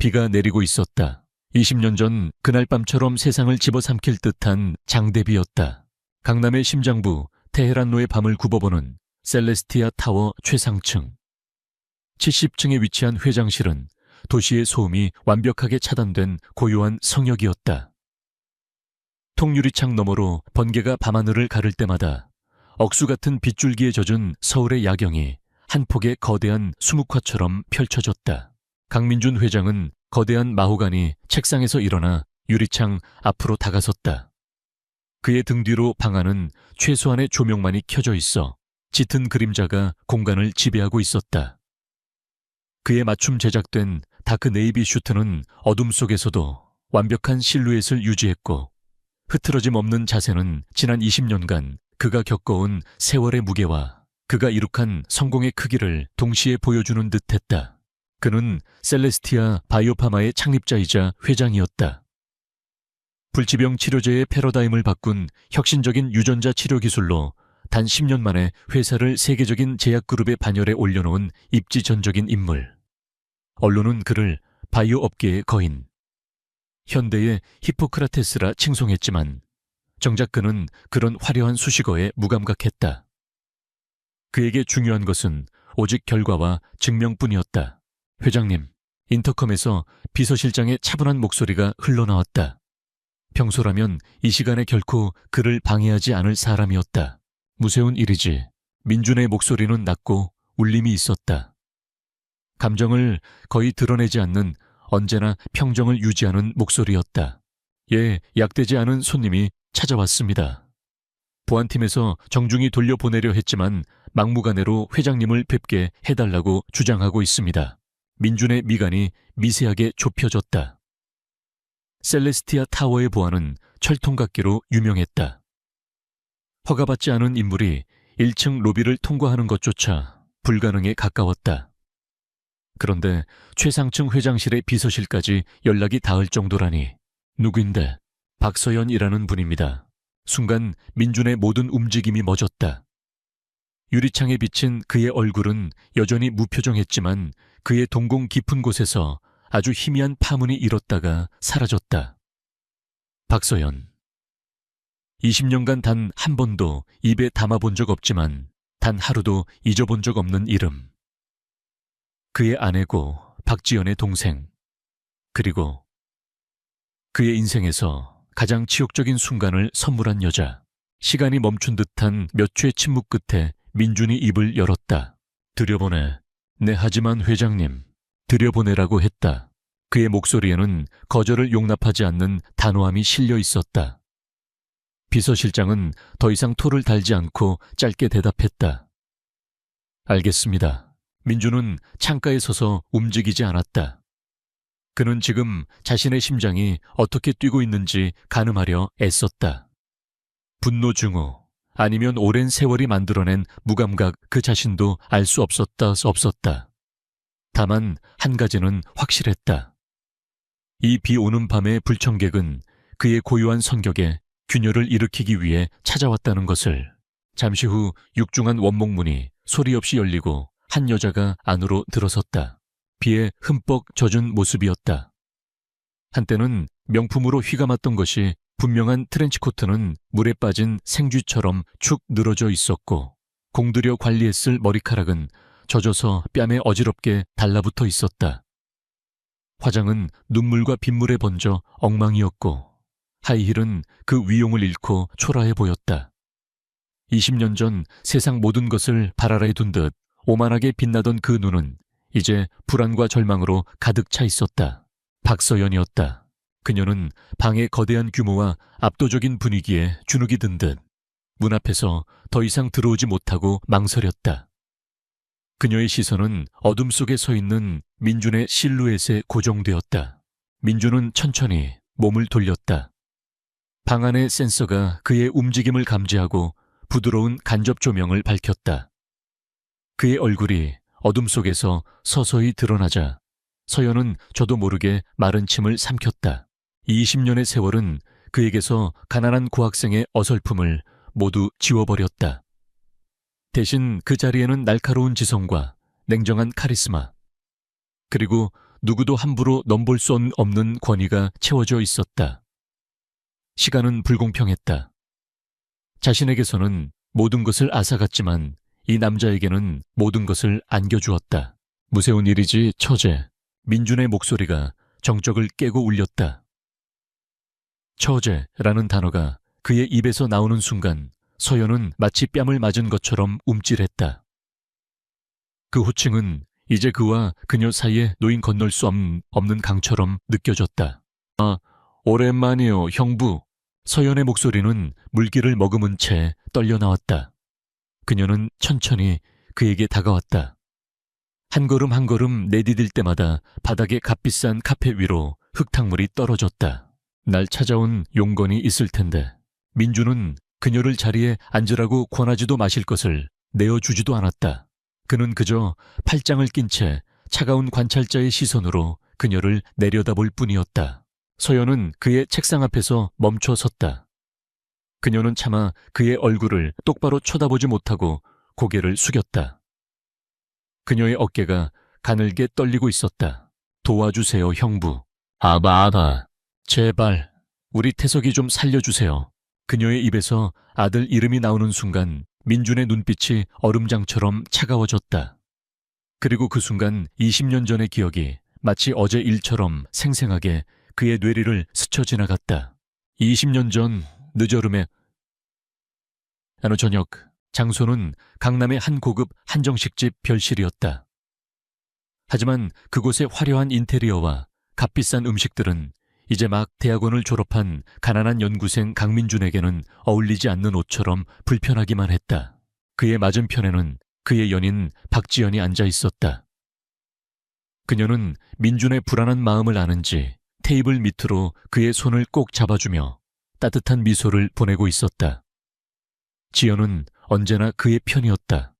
비가 내리고 있었다. 20년 전 그날 밤처럼 세상을 집어삼킬 듯한 장대비였다. 강남의 심장부 테헤란로의 밤을 굽어보는 셀레스티아 타워 최상층. 70층에 위치한 회장실은 도시의 소음이 완벽하게 차단된 고요한 성역이었다. 통유리창 너머로 번개가 밤하늘을 가를 때마다 억수 같은 빗줄기에 젖은 서울의 야경이 한 폭의 거대한 수묵화처럼 펼쳐졌다. 강민준 회장은 거대한 마호가니 책상에서 일어나 유리창 앞으로 다가섰다. 그의 등 뒤로 방안은 최소한의 조명만이 켜져 있어 짙은 그림자가 공간을 지배하고 있었다. 그의 맞춤 제작된 다크 네이비 슈트는 어둠 속에서도 완벽한 실루엣을 유지했고, 흐트러짐 없는 자세는 지난 20년간 그가 겪어온 세월의 무게와 그가 이룩한 성공의 크기를 동시에 보여주는 듯했다. 그는 셀레스티아 바이오파마의 창립자이자 회장이었다. 불치병 치료제의 패러다임을 바꾼 혁신적인 유전자 치료 기술로 단 10년 만에 회사를 세계적인 제약그룹의 반열에 올려놓은 입지전적인 인물. 언론은 그를 바이오 업계의 거인, 현대의 히포크라테스라 칭송했지만 정작 그는 그런 화려한 수식어에 무감각했다. 그에게 중요한 것은 오직 결과와 증명뿐이었다. 회장님, 인터컴에서 비서실장의 차분한 목소리가 흘러나왔다. 평소라면 이 시간에 결코 그를 방해하지 않을 사람이었다. 무세운 일이지. 민준의 목소리는 낮고 울림이 있었다. 감정을 거의 드러내지 않는 언제나 평정을 유지하는 목소리였다. 예, 약되지 않은 손님이 찾아왔습니다. 보안팀에서 정중히 돌려보내려 했지만 막무가내로 회장님을 뵙게 해달라고 주장하고 있습니다. 민준의 미간이 미세하게 좁혀졌다. 셀레스티아 타워의 보안은 철통각기로 유명했다. 허가받지 않은 인물이 1층 로비를 통과하는 것조차 불가능에 가까웠다. 그런데 최상층 회장실의 비서실까지 연락이 닿을 정도라니. 누구인데? 박서연이라는 분입니다. 순간 민준의 모든 움직임이 멎었다. 유리창에 비친 그의 얼굴은 여전히 무표정했지만 그의 동공 깊은 곳에서 아주 희미한 파문이 일었다가 사라졌다. 박서연. 20년간 단 한 번도 입에 담아본 적 없지만 단 하루도 잊어본 적 없는 이름. 그의 아내고 박지연의 동생. 그리고 그의 인생에서 가장 치욕적인 순간을 선물한 여자. 시간이 멈춘 듯한 몇 초의 침묵 끝에 민준이 입을 열었다. 들여보내. 네, 하지만 회장님, 들여보내라고 했다. 그의 목소리에는 거절을 용납하지 않는 단호함이 실려 있었다. 비서실장은 더 이상 토를 달지 않고 짧게 대답했다. 알겠습니다. 민준은 창가에 서서 움직이지 않았다. 그는 지금 자신의 심장이 어떻게 뛰고 있는지 가늠하려 애썼다. 분노 증오, 아니면 오랜 세월이 만들어낸 무감각 그 자신도 알 수 없었다. 다만 한 가지는 확실했다. 이 비 오는 밤의 불청객은 그의 고요한 성격에 균열을 일으키기 위해 찾아왔다는 것을. 잠시 후 육중한 원목문이 소리 없이 열리고 한 여자가 안으로 들어섰다. 비에 흠뻑 젖은 모습이었다. 한때는 명품으로 휘감았던 것이 분명한 트렌치코트는 물에 빠진 생쥐처럼 축 늘어져 있었고, 공들여 관리했을 머리카락은 젖어서 뺨에 어지럽게 달라붙어 있었다. 화장은 눈물과 빗물에 번져 엉망이었고, 하이힐은 그 위용을 잃고 초라해 보였다. 20년 전 세상 모든 것을 발 아래 둔 듯 오만하게 빛나던 그 눈은 이제 불안과 절망으로 가득 차 있었다. 박서연이었다. 그녀는 방의 거대한 규모와 압도적인 분위기에 주눅이 든 듯 문 앞에서 더 이상 들어오지 못하고 망설였다. 그녀의 시선은 어둠 속에 서 있는 민준의 실루엣에 고정되었다. 민준은 천천히 몸을 돌렸다. 방 안의 센서가 그의 움직임을 감지하고 부드러운 간접 조명을 밝혔다. 그의 얼굴이 어둠 속에서 서서히 드러나자 서연은 저도 모르게 마른 침을 삼켰다. 20년의 세월은 그에게서 가난한 고학생의 어설픔을 모두 지워버렸다. 대신 그 자리에는 날카로운 지성과 냉정한 카리스마, 그리고 누구도 함부로 넘볼 수 없는 권위가 채워져 있었다. 시간은 불공평했다. 자신에게서는 모든 것을 앗아갔지만 이 남자에게는 모든 것을 안겨주었다. 무서운 일이지, 처제. 민준의 목소리가 정적을 깨고 울렸다. 처제라는 단어가 그의 입에서 나오는 순간 서연은 마치 뺨을 맞은 것처럼 움찔했다. 그 호칭은 이제 그와 그녀 사이에 노인 건널 수 없는 강처럼 느껴졌다. 아, 오랜만이요, 형부. 서연의 목소리는 물기를 머금은 채 떨려 나왔다. 그녀는 천천히 그에게 다가왔다. 한 걸음 한 걸음 내디딜 때마다 바닥에 값비싼 카페 위로 흙탕물이 떨어졌다. 날 찾아온 용건이 있을 텐데. 민주는 그녀를 자리에 앉으라고 권하지도 마실 것을 내어주지도 않았다. 그는 그저 팔짱을 낀 채 차가운 관찰자의 시선으로 그녀를 내려다볼 뿐이었다. 서연은 그의 책상 앞에서 멈춰 섰다. 그녀는 차마 그의 얼굴을 똑바로 쳐다보지 못하고 고개를 숙였다. 그녀의 어깨가 가늘게 떨리고 있었다. 도와주세요, 형부. 아바. 제발, 우리 태석이 좀 살려주세요. 그녀의 입에서 아들 이름이 나오는 순간 민준의 눈빛이 얼음장처럼 차가워졌다. 그리고 그 순간 20년 전의 기억이 마치 어제 일처럼 생생하게 그의 뇌리를 스쳐 지나갔다. 20년 전 늦여름에 어느 저녁, 장소는 강남의 한 고급 한정식집 별실이었다. 하지만 그곳의 화려한 인테리어와 값비싼 음식들은 이제 막 대학원을 졸업한 가난한 연구생 강민준에게는 어울리지 않는 옷처럼 불편하기만 했다. 그의 맞은편에는 그의 연인 박지연이 앉아 있었다. 그녀는 민준의 불안한 마음을 아는지 테이블 밑으로 그의 손을 꼭 잡아주며 따뜻한 미소를 보내고 있었다. 지연은 언제나 그의 편이었다.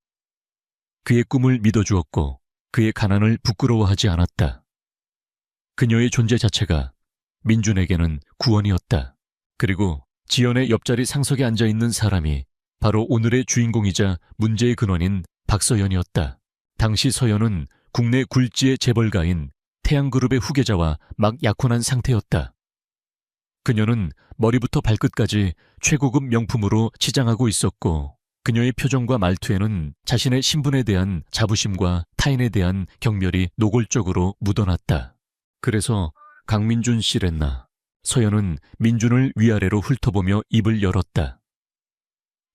그의 꿈을 믿어주었고 그의 가난을 부끄러워하지 않았다. 그녀의 존재 자체가 민준에게는 구원이었다. 그리고 지연의 옆자리 상석에 앉아있는 사람이 바로 오늘의 주인공이자 문제의 근원인 박서연이었다. 당시 서연은 국내 굴지의 재벌가인 태양그룹의 후계자와 막 약혼한 상태였다. 그녀는 머리부터 발끝까지 최고급 명품으로 치장하고 있었고 그녀의 표정과 말투에는 자신의 신분에 대한 자부심과 타인에 대한 경멸이 노골적으로 묻어났다. 그래서 강민준 씨랬나. 서연은 민준을 위아래로 훑어보며 입을 열었다.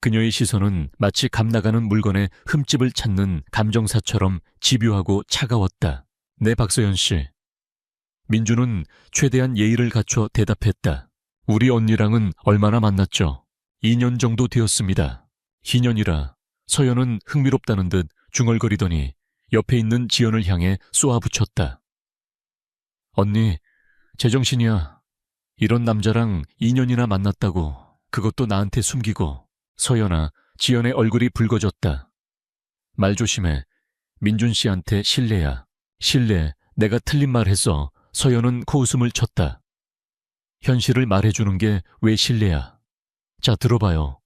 그녀의 시선은 마치 감나가는 물건의 흠집을 찾는 감정사처럼 집요하고 차가웠다. 네, 박서연 씨. 민준은 최대한 예의를 갖춰 대답했다. 우리 언니랑은 얼마나 만났죠? 2년 정도 되었습니다. 희년이라. 서연은 흥미롭다는 듯 중얼거리더니 옆에 있는 지연을 향해 쏘아붙였다. 언니, 제정신이야. 이런 남자랑 2년이나 만났다고. 그것도 나한테 숨기고. 서연아, 지연의 얼굴이 붉어졌다. 말 조심해. 민준 씨한테 실례야. 실례, 내가 틀린 말 했어. 서연은 코웃음을 쳤다. 현실을 말해주는 게 왜 실례야. 자, 들어봐요.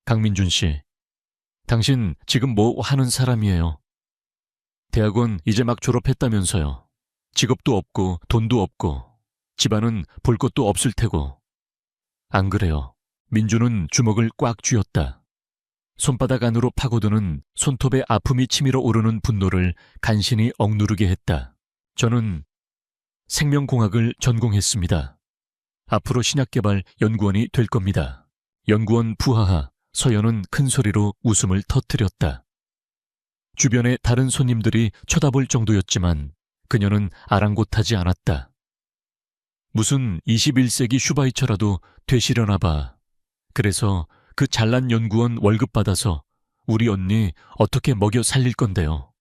강민준 씨. 당신 지금 뭐 하는 사람이에요? 대학원 이제 막 졸업했다면서요. 직업도 없고 돈도 없고 집안은 볼 것도 없을 테고. 안 그래요. 민준은 주먹을 꽉 쥐었다. 손바닥 안으로 파고드는 손톱에 아픔이 치밀어 오르는 분노를 간신히 억누르게 했다. 저는 생명공학을 전공했습니다. 앞으로 신약개발 연구원이 될 겁니다. 연구원 부하하. 서연은 큰 소리로 웃음을 터뜨렸다. 주변의 다른 손님들이 쳐다볼 정도였지만 그녀는 아랑곳하지 않았다. 무슨 21세기 슈바이처라도 되시려나 봐. 그래서 그 잘난 연구원 월급 받아서 우리 언니 어떻게 먹여 살릴 건데요.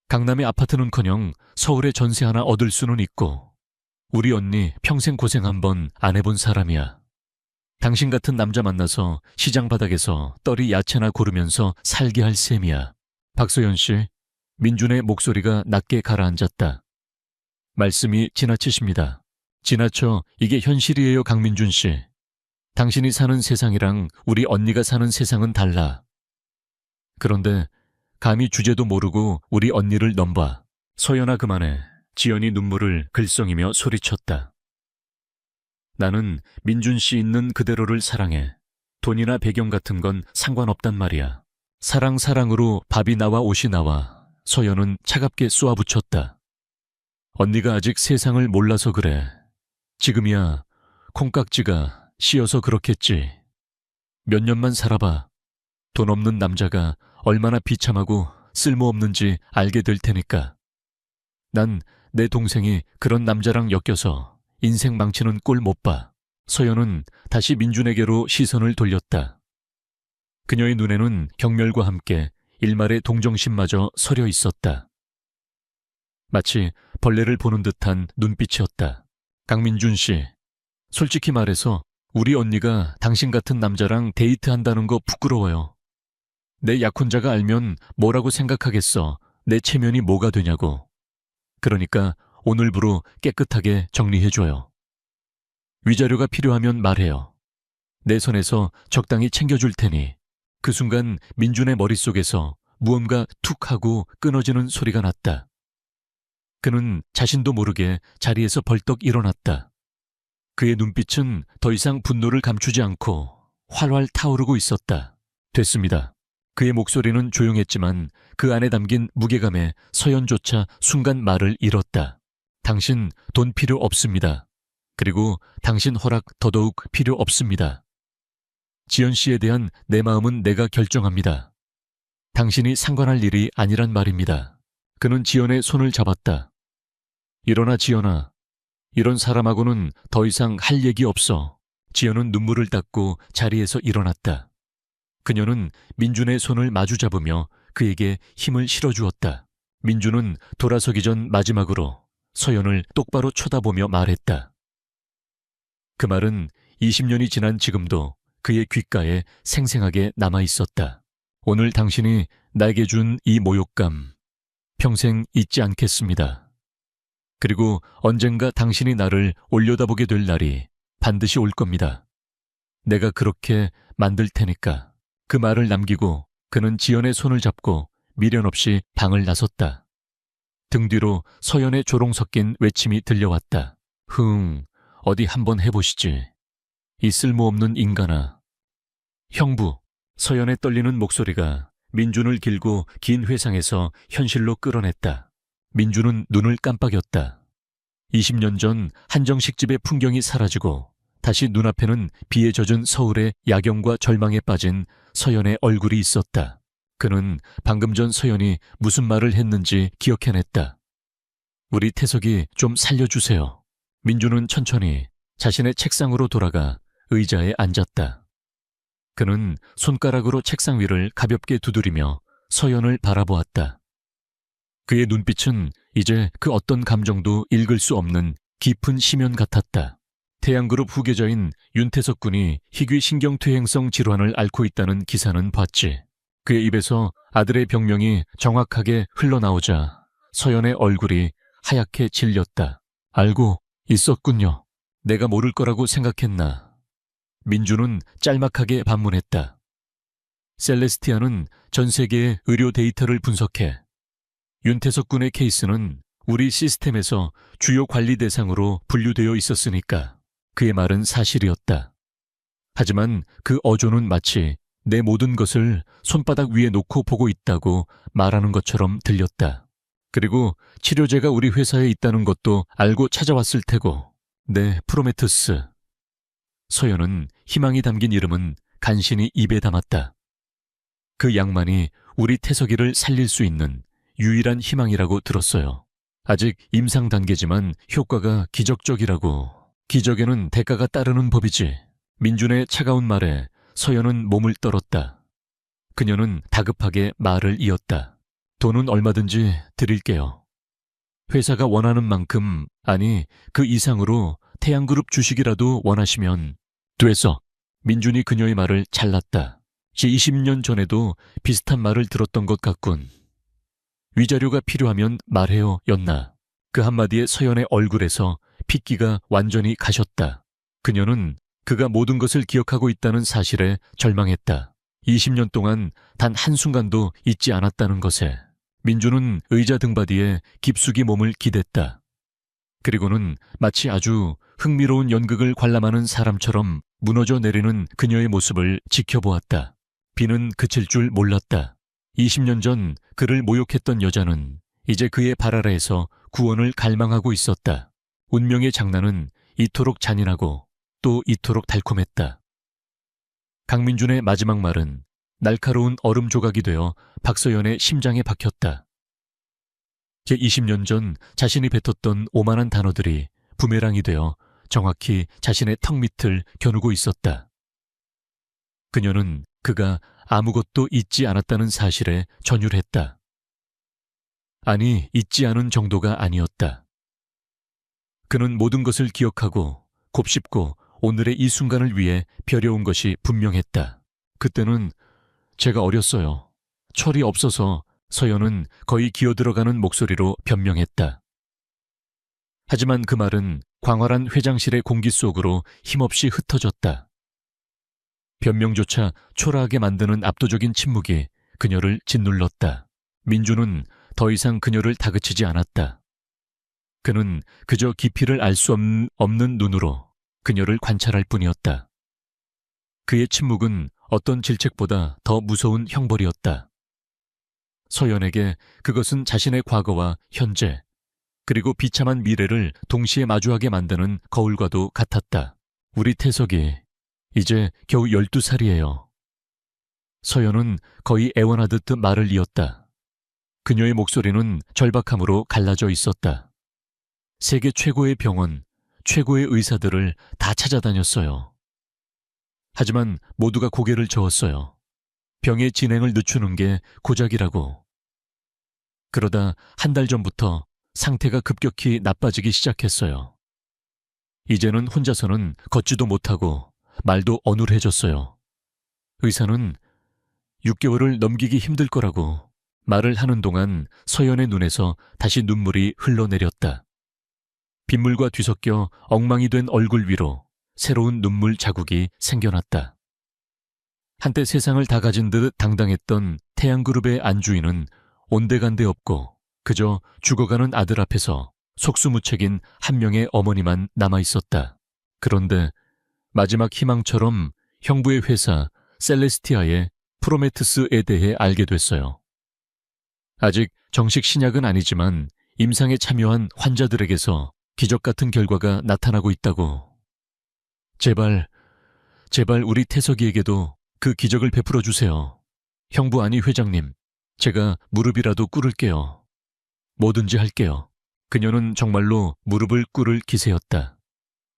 강남의 아파트는커녕 서울에 전세 하나 얻을 수는 있고 우리 언니 평생 고생 한번 안 해본 사람이야. 당신 같은 남자 만나서 시장 바닥에서 떨이 야채나 고르면서 살게 할 셈이야. 박소연 씨, 민준의 목소리가 낮게 가라앉았다. 말씀이 지나치십니다. 지나쳐 이게 현실이에요, 강민준 씨. 당신이 사는 세상이랑 우리 언니가 사는 세상은 달라. 그런데 감히 주제도 모르고 우리 언니를 넘봐. 서연아, 그만해. 지연이 눈물을 글썽이며 소리쳤다. 나는 민준 씨 있는 그대로를 사랑해. 돈이나 배경 같은 건 상관없단 말이야. 사랑으로 밥이 나와 옷이 나와. 서연은 차갑게 쏘아붙였다. 언니가 아직 세상을 몰라서 그래. 지금이야 콩깍지가 씌어서 그렇겠지. 몇 년만 살아봐. 돈 없는 남자가 얼마나 비참하고 쓸모없는지 알게 될 테니까. 난 내 동생이 그런 남자랑 엮여서 인생 망치는 꼴 못 봐. 서연은 다시 민준에게로 시선을 돌렸다. 그녀의 눈에는 경멸과 함께 일말의 동정심마저 서려 있었다. 마치 벌레를 보는 듯한 눈빛이었다. 강민준 씨, 솔직히 말해서 우리 언니가 당신 같은 남자랑 데이트한다는 거 부끄러워요. 내 약혼자가 알면 뭐라고 생각하겠어. 내 체면이 뭐가 되냐고. 그러니까 오늘부로 깨끗하게 정리해줘요. 위자료가 필요하면 말해요. 내 손에서 적당히 챙겨줄 테니. 그 순간 민준의 머릿속에서 무언가 툭 하고 끊어지는 소리가 났다. 그는 자신도 모르게 자리에서 벌떡 일어났다. 그의 눈빛은 더 이상 분노를 감추지 않고 활활 타오르고 있었다. 됐습니다. 그의 목소리는 조용했지만 그 안에 담긴 무게감에 서연조차 순간 말을 잃었다. 당신 돈 필요 없습니다. 그리고 당신 허락 더더욱 필요 없습니다. 지연 씨에 대한 내 마음은 내가 결정합니다. 당신이 상관할 일이 아니란 말입니다. 그는 지연의 손을 잡았다. 일어나 지연아. 이런 사람하고는 더 이상 할 얘기 없어. 지연은 눈물을 닦고 자리에서 일어났다. 그녀는 민준의 손을 마주 잡으며 그에게 힘을 실어주었다. 민준은 돌아서기 전 마지막으로 서연을 똑바로 쳐다보며 말했다. 그 말은 20년이 지난 지금도 그의 귓가에 생생하게 남아있었다. 오늘 당신이 나에게 준 이 모욕감 평생 잊지 않겠습니다. 그리고 언젠가 당신이 나를 올려다보게 될 날이 반드시 올 겁니다. 내가 그렇게 만들 테니까. 그 말을 남기고 그는 지연의 손을 잡고 미련 없이 방을 나섰다. 등 뒤로 서연의 조롱 섞인 외침이 들려왔다. 어디 한번 해보시지. 이 쓸모없는 인간아. 형부. 서연의 떨리는 목소리가 민준을 길고 긴 회상에서 현실로 끌어냈다. 민준은 눈을 깜빡였다. 20년 전 한정식집의 풍경이 사라지고 다시 눈앞에는 비에 젖은 서울의 야경과 절망에 빠진 서연의 얼굴이 있었다. 그는 방금 전 서연이 무슨 말을 했는지 기억해냈다. 우리 태석이 좀 살려주세요. 민준은 천천히 자신의 책상으로 돌아가 의자에 앉았다. 그는 손가락으로 책상 위를 가볍게 두드리며 서연을 바라보았다. 그의 눈빛은 이제 그 어떤 감정도 읽을 수 없는 깊은 심연 같았다. 태양그룹 후계자인 윤태석 군이 희귀 신경퇴행성 질환을 앓고 있다는 기사는 봤지. 그의 입에서 아들의 병명이 정확하게 흘러나오자 서연의 얼굴이 하얗게 질렸다. 알고 있었군요. 내가 모를 거라고 생각했나. 민준은 짤막하게 반문했다. 셀레스티아는 전 세계의 의료 데이터를 분석해 윤태석 군의 케이스는 우리 시스템에서 주요 관리 대상으로 분류되어 있었으니까 그의 말은 사실이었다. 하지만 그 어조는 마치 내 모든 것을 손바닥 위에 놓고 보고 있다고 말하는 것처럼 들렸다. 그리고 치료제가 우리 회사에 있다는 것도 알고 찾아왔을 테고. 네, 프로메테우스. 서연은 희망이 담긴 이름은 간신히 입에 담았다. 그 양만이 우리 태석이를 살릴 수 있는 유일한 희망이라고 들었어요. 아직 임상 단계지만 효과가 기적적이라고. 기적에는 대가가 따르는 법이지. 민준의 차가운 말에 서연은 몸을 떨었다. 그녀는 다급하게 말을 이었다. 돈은 얼마든지 드릴게요. 회사가 원하는 만큼, 아니 그 이상으로 태양그룹 주식이라도 원하시면. 됐어. 민준이 그녀의 말을 잘랐다. 20년 전에도 비슷한 말을 들었던 것 같군. 위자료가 필요하면 말해요 였나. 그 한마디에 서연의 얼굴에서 핏기가 완전히 가셨다. 그녀는 그가 모든 것을 기억하고 있다는 사실에 절망했다. 20년 동안 단 한순간도 잊지 않았다는 것에. 민준은 의자 등받이에 깊숙이 몸을 기댔다. 그리고는 마치 아주 흥미로운 연극을 관람하는 사람처럼 무너져 내리는 그녀의 모습을 지켜보았다. 비는 그칠 줄 몰랐다. 20년 전 그를 모욕했던 여자는 이제 그의 발 아래에서 구원을 갈망하고 있었다. 운명의 장난은 이토록 잔인하고 또 이토록 달콤했다. 강민준의 마지막 말은 날카로운 얼음 조각이 되어 박서연의 심장에 박혔다. 제20년 전 자신이 뱉었던 오만한 단어들이 부메랑이 되어 정확히 자신의 턱 밑을 겨누고 있었다. 그녀는 그가 아무것도 잊지 않았다는 사실에 전율했다. 아니, 잊지 않은 정도가 아니었다. 그는 모든 것을 기억하고 곱씹고 오늘의 이 순간을 위해 벼려온 것이 분명했다. 그때는 제가 어렸어요. 철이 없어서. 서연은 거의 기어들어가는 목소리로 변명했다. 하지만 그 말은 광활한 회장실의 공기 속으로 힘없이 흩어졌다. 변명조차 초라하게 만드는 압도적인 침묵이 그녀를 짓눌렀다. 민주는 더 이상 그녀를 다그치지 않았다. 그는 그저 깊이를 알 수 없는 눈으로 그녀를 관찰할 뿐이었다. 그의 침묵은 어떤 질책보다 더 무서운 형벌이었다. 서연에게 그것은 자신의 과거와 현재, 그리고 비참한 미래를 동시에 마주하게 만드는 거울과도 같았다. 우리 태석이 이제 겨우 12살이에요. 서연은 거의 애원하듯 말을 이었다. 그녀의 목소리는 절박함으로 갈라져 있었다. 세계 최고의 병원, 최고의 의사들을 다 찾아다녔어요. 하지만 모두가 고개를 저었어요. 병의 진행을 늦추는 게 고작이라고. 그러다 한 달 전부터 상태가 급격히 나빠지기 시작했어요. 이제는 혼자서는 걷지도 못하고 말도 어눌해졌어요. 의사는 6개월을 넘기기 힘들 거라고 말을 하는 동안 서연의 눈에서 다시 눈물이 흘러내렸다. 빗물과 뒤섞여 엉망이 된 얼굴 위로 새로운 눈물 자국이 생겨났다. 한때 세상을 다 가진 듯 당당했던 태양그룹의 안주인은 온데간데 없고 그저 죽어가는 아들 앞에서 속수무책인 한 명의 어머니만 남아있었다. 그런데 마지막 희망처럼 형부의 회사 셀레스티아의 프로메테스에 대해 알게 됐어요. 아직 정식 신약은 아니지만 임상에 참여한 환자들에게서 기적 같은 결과가 나타나고 있다고. 제발 우리 태석이에게도 그 기적을 베풀어 주세요. 형부 아니 회장님, 제가 무릎이라도 꿇을게요. 뭐든지 할게요. 그녀는 정말로 무릎을 꿇을 기세였다.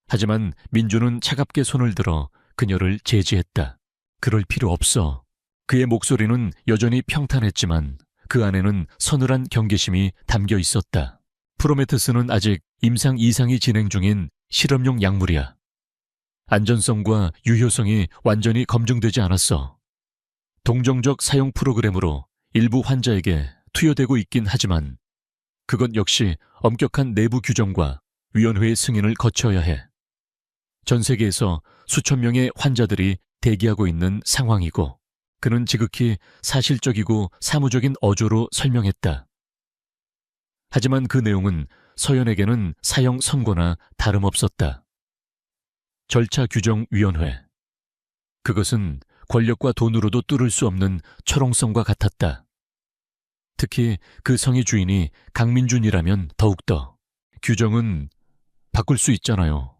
하지만 민주는 차갑게 손을 들어 그녀를 제지했다. 그럴 필요 없어. 그의 목소리는 여전히 평탄했지만 그 안에는 서늘한 경계심이 담겨 있었다. 프로메테스는 아직 임상 2상이 진행 중인 실험용 약물이야. 안전성과 유효성이 완전히 검증되지 않았어. 동정적 사용 프로그램으로 일부 환자에게 투여되고 있긴 하지만 그것 역시 엄격한 내부 규정과 위원회의 승인을 거쳐야 해. 전 세계에서 수천 명의 환자들이 대기하고 있는 상황이고 그는 지극히 사실적이고 사무적인 어조로 설명했다. 하지만 그 내용은 서연에게는 사형 선고나 다름없었다. 절차규정위원회. 그것은 권력과 돈으로도 뚫을 수 없는 철옹성과 같았다. 특히 그 성의 주인이 강민준이라면 더욱더. 규정은 바꿀 수 있잖아요.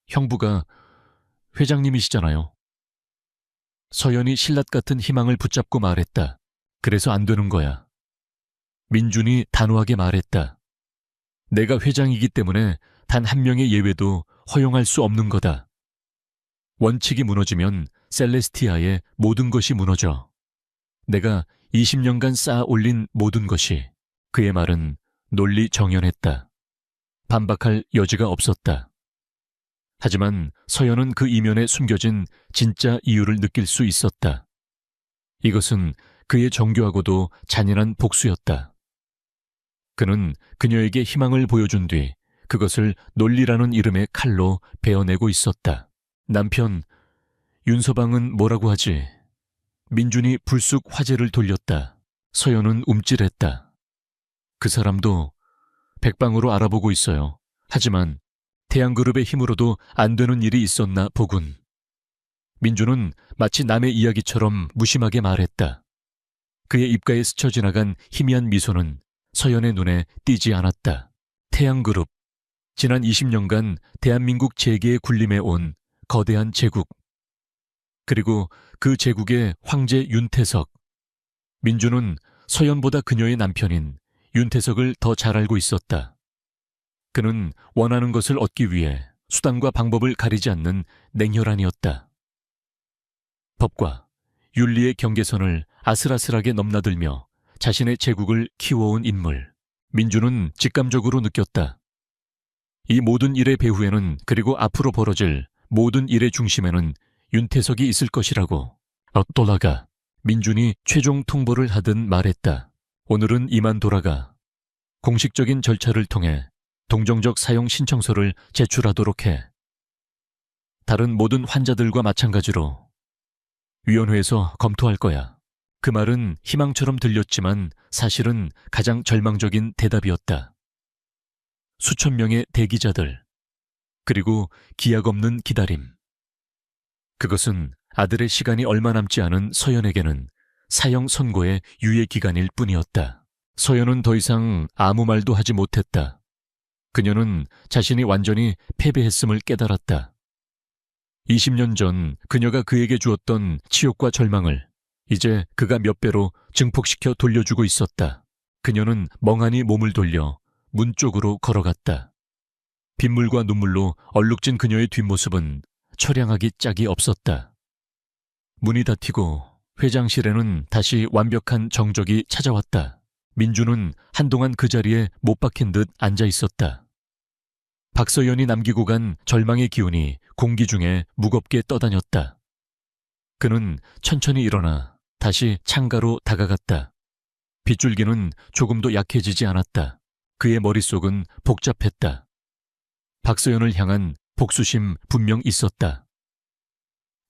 형부가 회장님이시잖아요. 서연이 신랏 같은 희망을 붙잡고 말했다. 그래서 안 되는 거야. 민준이 단호하게 말했다. 내가 회장이기 때문에 단 한 명의 예외도 허용할 수 없는 거다. 원칙이 무너지면 셀레스티아의 모든 것이 무너져. 내가 20년간 쌓아 올린 모든 것이. 그의 말은 논리 정연했다. 반박할 여지가 없었다. 하지만 서연은 그 이면에 숨겨진 진짜 이유를 느낄 수 있었다. 이것은 그의 정교하고도 잔인한 복수였다. 그는 그녀에게 희망을 보여준 뒤 그것을 논리라는 이름의 칼로 베어내고 있었다. 남편 윤서방은 뭐라고 하지? 민준이 불쑥 화제를 돌렸다. 서연은 움찔했다. 그 사람도 백방으로 알아보고 있어요. 하지만 태양그룹의 힘으로도 안 되는 일이 있었나 보군. 민주는 마치 남의 이야기처럼 무심하게 말했다. 그의 입가에 스쳐 지나간 희미한 미소는 서연의 눈에 띄지 않았다. 태양그룹, 지난 20년간 대한민국 재계의 군림해 온 거대한 제국. 그리고 그 제국의 황제 윤태석. 민주는 서연보다 그녀의 남편인 윤태석을 더 잘 알고 있었다. 그는 원하는 것을 얻기 위해 수단과 방법을 가리지 않는 냉혈한이었다. 법과 윤리의 경계선을 아슬아슬하게 넘나들며 자신의 제국을 키워온 인물. 민주는 직감적으로 느꼈다. 이 모든 일의 배후에는, 그리고 앞으로 벌어질 모든 일의 중심에는 윤태석이 있을 것이라고. 돌아가. 민준이 최종 통보를 하듯 말했다. 오늘은 이만 돌아가. 공식적인 절차를 통해 동정적 사용 신청서를 제출하도록 해. 다른 모든 환자들과 마찬가지로 위원회에서 검토할 거야. 그 말은 희망처럼 들렸지만 사실은 가장 절망적인 대답이었다. 수천 명의 대기자들, 그리고 기약 없는 기다림. 그것은 아들의 시간이 얼마 남지 않은 서연에게는 사형 선고의 유예 기간일 뿐이었다. 서연은 더 이상 아무 말도 하지 못했다. 그녀는 자신이 완전히 패배했음을 깨달았다. 20년 전 그녀가 그에게 주었던 치욕과 절망을 이제 그가 몇 배로 증폭시켜 돌려주고 있었다. 그녀는 멍하니 몸을 돌려 문 쪽으로 걸어갔다. 빗물과 눈물로 얼룩진 그녀의 뒷모습은 처량하기 짝이 없었다. 문이 닫히고 회장실에는 다시 완벽한 정적이 찾아왔다. 민주는 한동안 그 자리에 못 박힌 듯 앉아 있었다. 박서연이 남기고 간 절망의 기운이 공기 중에 무겁게 떠다녔다. 그는 천천히 일어나 다시 창가로 다가갔다. 빗줄기는 조금도 약해지지 않았다. 그의 머릿속은 복잡했다. 박서연을 향한 복수심 분명 있었다.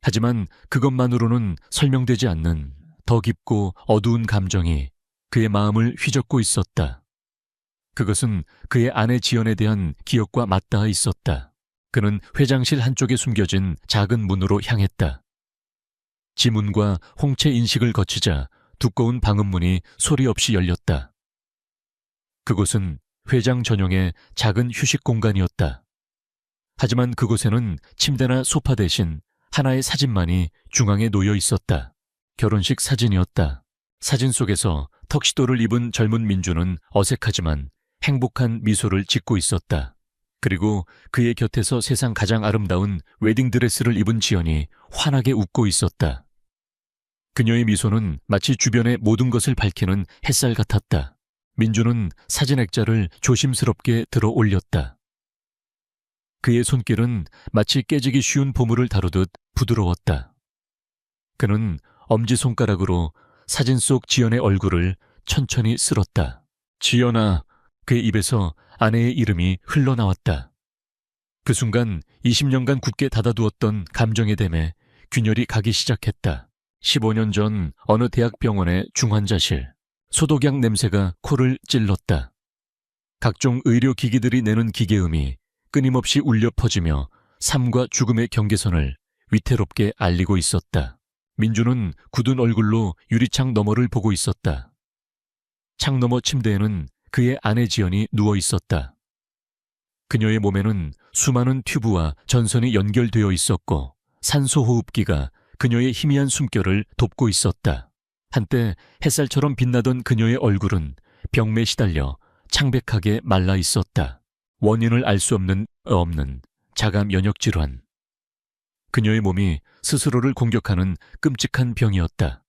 하지만 그것만으로는 설명되지 않는 더 깊고 어두운 감정이 그의 마음을 휘젓고 있었다. 그것은 그의 아내 지연에 대한 기억과 맞닿아 있었다. 그는 회장실 한쪽에 숨겨진 작은 문으로 향했다. 지문과 홍채 인식을 거치자 두꺼운 방음문이 소리 없이 열렸다. 그곳은 회장 전용의 작은 휴식 공간이었다. 하지만 그곳에는 침대나 소파 대신 하나의 사진만이 중앙에 놓여 있었다. 결혼식 사진이었다. 사진 속에서 턱시도를 입은 젊은 민주는 어색하지만 행복한 미소를 짓고 있었다. 그리고 그의 곁에서 세상 가장 아름다운 웨딩드레스를 입은 지연이 환하게 웃고 있었다. 그녀의 미소는 마치 주변의 모든 것을 밝히는 햇살 같았다. 민주는 사진 액자를 조심스럽게 들어 올렸다. 그의 손길은 마치 깨지기 쉬운 보물을 다루듯 부드러웠다. 그는 엄지손가락으로 사진 속 지연의 얼굴을 천천히 쓸었다. 지연아. 그의 입에서 아내의 이름이 흘러나왔다. 그 순간 20년간 굳게 닫아두었던 감정의 댐에 균열이 가기 시작했다. 15년 전 어느 대학병원의 중환자실. 소독약 냄새가 코를 찔렀다. 각종 의료기기들이 내는 기계음이 끊임없이 울려 퍼지며 삶과 죽음의 경계선을 위태롭게 알리고 있었다. 민주는 굳은 얼굴로 유리창 너머를 보고 있었다. 창 너머 침대에는 그의 아내 지연이 누워 있었다. 그녀의 몸에는 수많은 튜브와 전선이 연결되어 있었고 산소호흡기가 그녀의 희미한 숨결을 돕고 있었다. 한때 햇살처럼 빛나던 그녀의 얼굴은 병매에 시달려 창백하게 말라 있었다. 원인을 알 수 없는 자가 면역 질환. 그녀의 몸이 스스로를 공격하는 끔찍한 병이었다.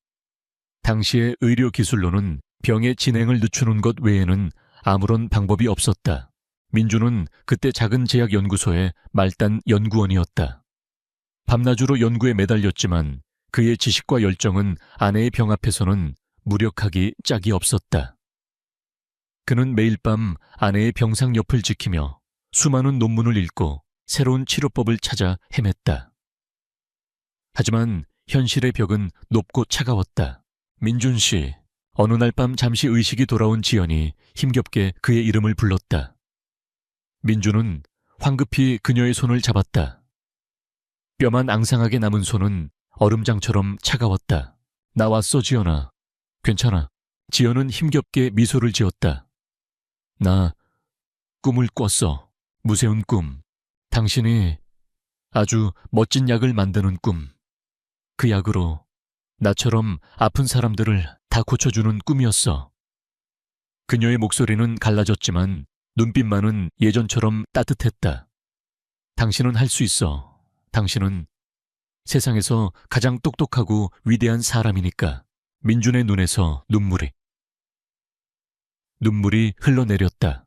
당시의 의료 기술로는 병의 진행을 늦추는 것 외에는 아무런 방법이 없었다. 민주는 그때 작은 제약연구소의 말단 연구원이었다. 밤낮으로 연구에 매달렸지만 그의 지식과 열정은 아내의 병 앞에서는 무력하기 짝이 없었다. 그는 매일 밤 아내의 병상 옆을 지키며 수많은 논문을 읽고 새로운 치료법을 찾아 헤맸다. 하지만 현실의 벽은 높고 차가웠다. 민준 씨. 어느 날 밤 잠시 의식이 돌아온 지연이 힘겹게 그의 이름을 불렀다. 민주는 황급히 그녀의 손을 잡았다. 뼈만 앙상하게 남은 손은 얼음장처럼 차가웠다. 나 왔어, 지연아. 괜찮아. 지연은 힘겹게 미소를 지었다. 나 꿈을 꿨어. 무서운 꿈. 당신이 아주 멋진 약을 만드는 꿈. 그 약으로 나처럼 아픈 사람들을 다 고쳐주는 꿈이었어. 그녀의 목소리는 갈라졌지만 눈빛만은 예전처럼 따뜻했다. 당신은 할 수 있어. 당신은 세상에서 가장 똑똑하고 위대한 사람이니까. 민준의 눈에서 눈물이 흘러내렸다.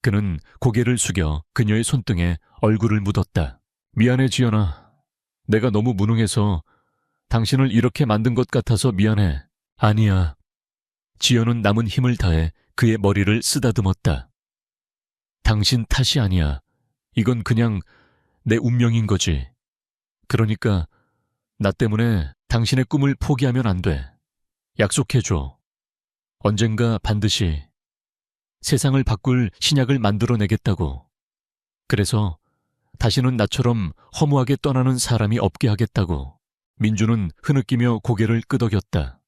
그는 고개를 숙여 그녀의 손등에 얼굴을 묻었다. 미안해, 지연아. 내가 너무 무능해서 당신을 이렇게 만든 것 같아서 미안해. 아니야. 지연은 남은 힘을 다해 그의 머리를 쓰다듬었다. 당신 탓이 아니야. 이건 그냥 내 운명인 거지. 그러니까 나 때문에 당신의 꿈을 포기하면 안 돼. 약속해줘. 언젠가 반드시 세상을 바꿀 신약을 만들어내겠다고. 그래서 다시는 나처럼 허무하게 떠나는 사람이 없게 하겠다고. 민주는 흐느끼며 고개를 끄덕였다.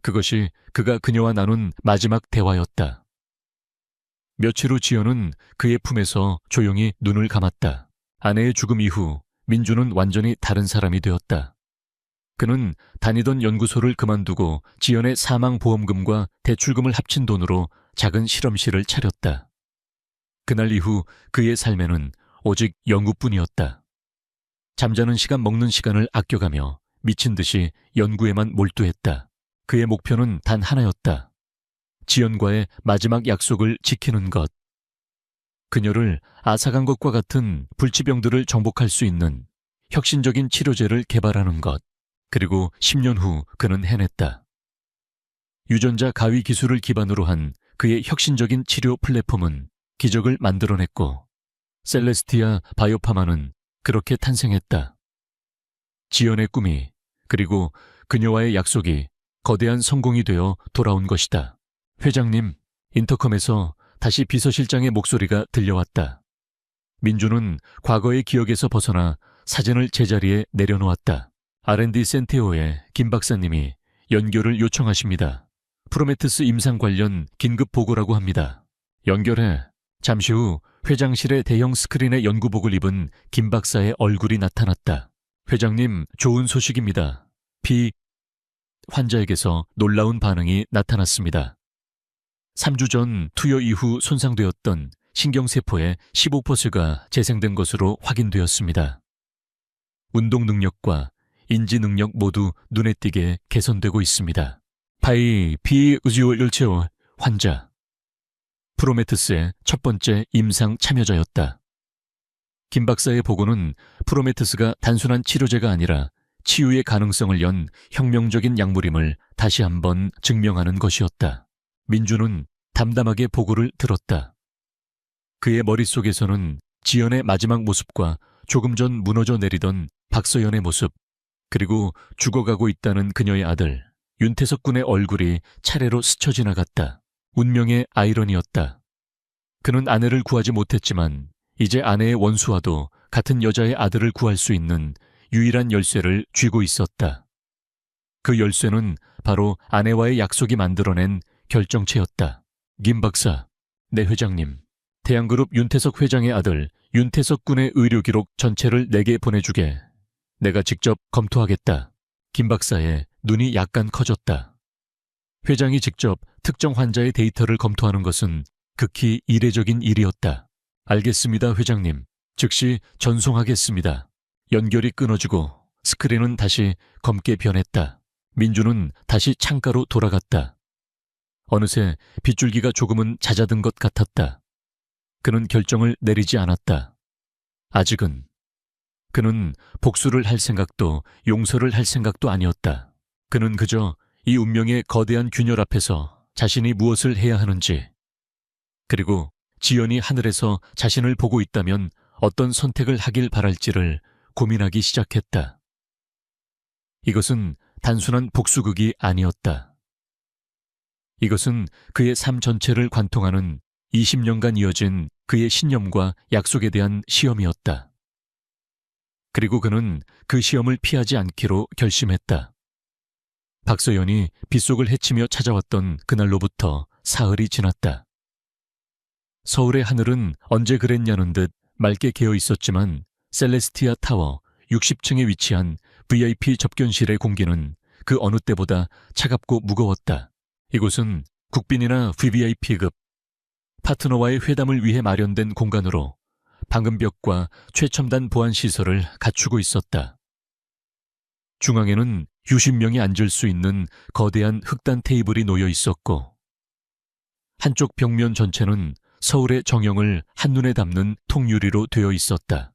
그것이 그가 그녀와 나눈 마지막 대화였다. 며칠 후 지연은 그의 품에서 조용히 눈을 감았다. 아내의 죽음 이후 민주는 완전히 다른 사람이 되었다. 그는 다니던 연구소를 그만두고 지연의 사망보험금과 대출금을 합친 돈으로 작은 실험실을 차렸다. 그날 이후 그의 삶에는 오직 연구뿐이었다. 잠자는 시간, 먹는 시간을 아껴가며 미친 듯이 연구에만 몰두했다. 그의 목표는 단 하나였다. 지연과의 마지막 약속을 지키는 것. 그녀를 앗아간 것과 같은 불치병들을 정복할 수 있는 혁신적인 치료제를 개발하는 것. 그리고 10년 후 그는 해냈다. 유전자 가위 기술을 기반으로 한 그의 혁신적인 치료 플랫폼은 기적을 만들어냈고 셀레스티아 바이오파마는 그렇게 탄생했다. 지연의 꿈이 그리고 그녀와의 약속이 거대한 성공이 되어 돌아온 것이다. 회장님, 인터컴에서 다시 비서실장의 목소리가 들려왔다. 민주는 과거의 기억에서 벗어나 사진을 제자리에 내려놓았다. R&D 센테오의 김 박사님이 연결을 요청하십니다. 프로메테스 임상 관련 긴급 보고라고 합니다. 연결해. 잠시 후 회장실의 대형 스크린에 연구복을 입은 김 박사의 얼굴이 나타났다. 회장님, 좋은 소식입니다. 환자에게서 놀라운 반응이 나타났습니다. 3주 전 투여 이후 손상되었던 신경세포의 15%가 재생된 것으로 확인되었습니다. 운동 능력과 인지 능력 모두 눈에 띄게 개선되고 있습니다. 비의지올일체오 환자. 프로메테스의 첫 번째 임상 참여자였다. 김 박사의 보고는 프로메테스가 단순한 치료제가 아니라 치유의 가능성을 연 혁명적인 약물임을 다시 한번 증명하는 것이었다. 민주는 담담하게 보고를 들었다. 그의 머릿속에서는 지연의 마지막 모습과 조금 전 무너져 내리던 박서연의 모습, 그리고 죽어가고 있다는 그녀의 아들 윤태석 군의 얼굴이 차례로 스쳐 지나갔다. 운명의 아이러니였다. 그는 아내를 구하지 못했지만 이제 아내의 원수와도 같은 여자의 아들을 구할 수 있는 유일한 열쇠를 쥐고 있었다. 그 열쇠는 바로 아내와의 약속이 만들어낸 결정체였다. 김 박사, 내 회장님, 대한그룹 윤태석 회장의 아들 윤태석 군의 의료기록 전체를 내게 보내주게. 내가 직접 검토하겠다. 김 박사의 눈이 약간 커졌다. 회장이 직접 특정 환자의 데이터를 검토하는 것은 극히 이례적인 일이었다. 알겠습니다, 회장님. 즉시 전송하겠습니다. 연결이 끊어지고 스크린은 다시 검게 변했다. 민주는 다시 창가로 돌아갔다. 어느새 빗줄기가 조금은 잦아든 것 같았다. 그는 결정을 내리지 않았다. 아직은. 그는 복수를 할 생각도 용서를 할 생각도 아니었다. 그는 그저 이 운명의 거대한 균열 앞에서 자신이 무엇을 해야 하는지, 그리고 지연이 하늘에서 자신을 보고 있다면 어떤 선택을 하길 바랄지를 고민하기 시작했다. 이것은 단순한 복수극이 아니었다. 이것은 그의 삶 전체를 관통하는 20년간 이어진 그의 신념과 약속에 대한 시험이었다. 그리고 그는 그 시험을 피하지 않기로 결심했다. 박서연이 빗속을 헤치며 찾아왔던 그날로부터 사흘이 지났다. 서울의 하늘은 언제 그랬냐는 듯 맑게 개어 있었지만 셀레스티아 타워 60층에 위치한 VIP 접견실의 공기는 그 어느 때보다 차갑고 무거웠다. 이곳은 국빈이나 VVIP급 파트너와의 회담을 위해 마련된 공간으로 방음벽과 최첨단 보안시설을 갖추고 있었다. 중앙에는 60명이 앉을 수 있는 거대한 흑단 테이블이 놓여 있었고 한쪽 벽면 전체는 서울의 정형을 한눈에 담는 통유리로 되어 있었다.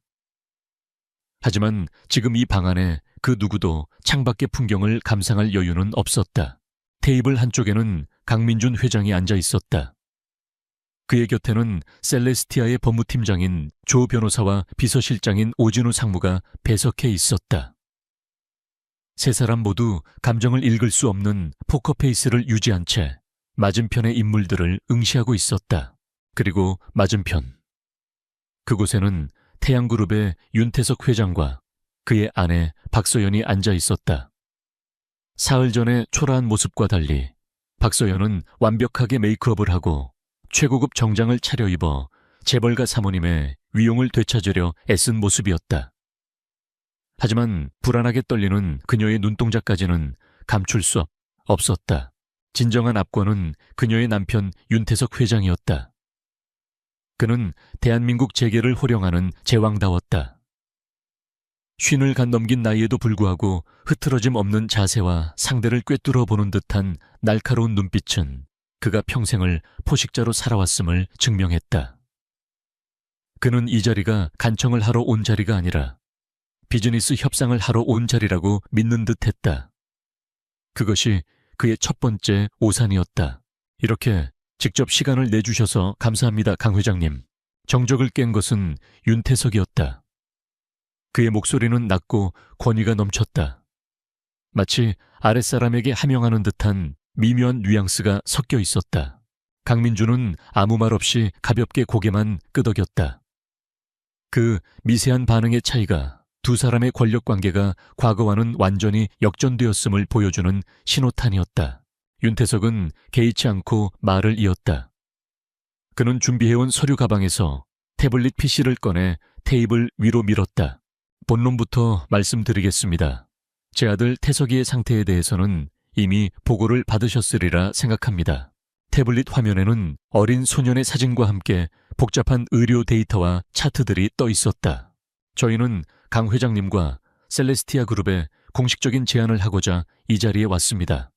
하지만 지금 이 방 안에 그 누구도 창밖의 풍경을 감상할 여유는 없었다. 테이블 한쪽에는 강민준 회장이 앉아 있었다. 그의 곁에는 셀레스티아의 법무팀장인 조 변호사와 비서실장인 오진우 상무가 배석해 있었다. 세 사람 모두 감정을 읽을 수 없는 포커페이스를 유지한 채 맞은편의 인물들을 응시하고 있었다. 그리고 맞은편. 그곳에는 태양그룹의 윤태석 회장과 그의 아내 박서연이 앉아 있었다. 사흘 전의 초라한 모습과 달리 박서연은 완벽하게 메이크업을 하고 최고급 정장을 차려입어 재벌가 사모님의 위용을 되찾으려 애쓴 모습이었다. 하지만 불안하게 떨리는 그녀의 눈동자까지는 감출 수 없었다. 진정한 압권은 그녀의 남편 윤태석 회장이었다. 그는 대한민국 재계를 호령하는 제왕다웠다. 쉰을 간 넘긴 나이에도 불구하고 흐트러짐 없는 자세와 상대를 꿰뚫어 보는 듯한 날카로운 눈빛은 그가 평생을 포식자로 살아왔음을 증명했다. 그는 이 자리가 간청을 하러 온 자리가 아니라 비즈니스 협상을 하러 온 자리라고 믿는 듯했다. 그것이 그의 첫 번째 오산이었다. 이렇게 직접 시간을 내주셔서 감사합니다, 강 회장님. 정적을 깬 것은 윤태석이었다. 그의 목소리는 낮고 권위가 넘쳤다. 마치 아랫사람에게 하명하는 듯한 미묘한 뉘앙스가 섞여 있었다. 강민준은 아무 말 없이 가볍게 고개만 끄덕였다. 그 미세한 반응의 차이가 두 사람의 권력관계가 과거와는 완전히 역전되었음을 보여주는 신호탄이었다. 윤태석은 개의치 않고 말을 이었다. 그는 준비해온 서류 가방에서 태블릿 PC를 꺼내 테이블 위로 밀었다. 본론부터 말씀드리겠습니다. 제 아들 태석이의 상태에 대해서는 이미 보고를 받으셨으리라 생각합니다. 태블릿 화면에는 어린 소년의 사진과 함께 복잡한 의료 데이터와 차트들이 떠 있었다. 저희는 강 회장님과 셀레스티아 그룹에 공식적인 제안을 하고자 이 자리에 왔습니다.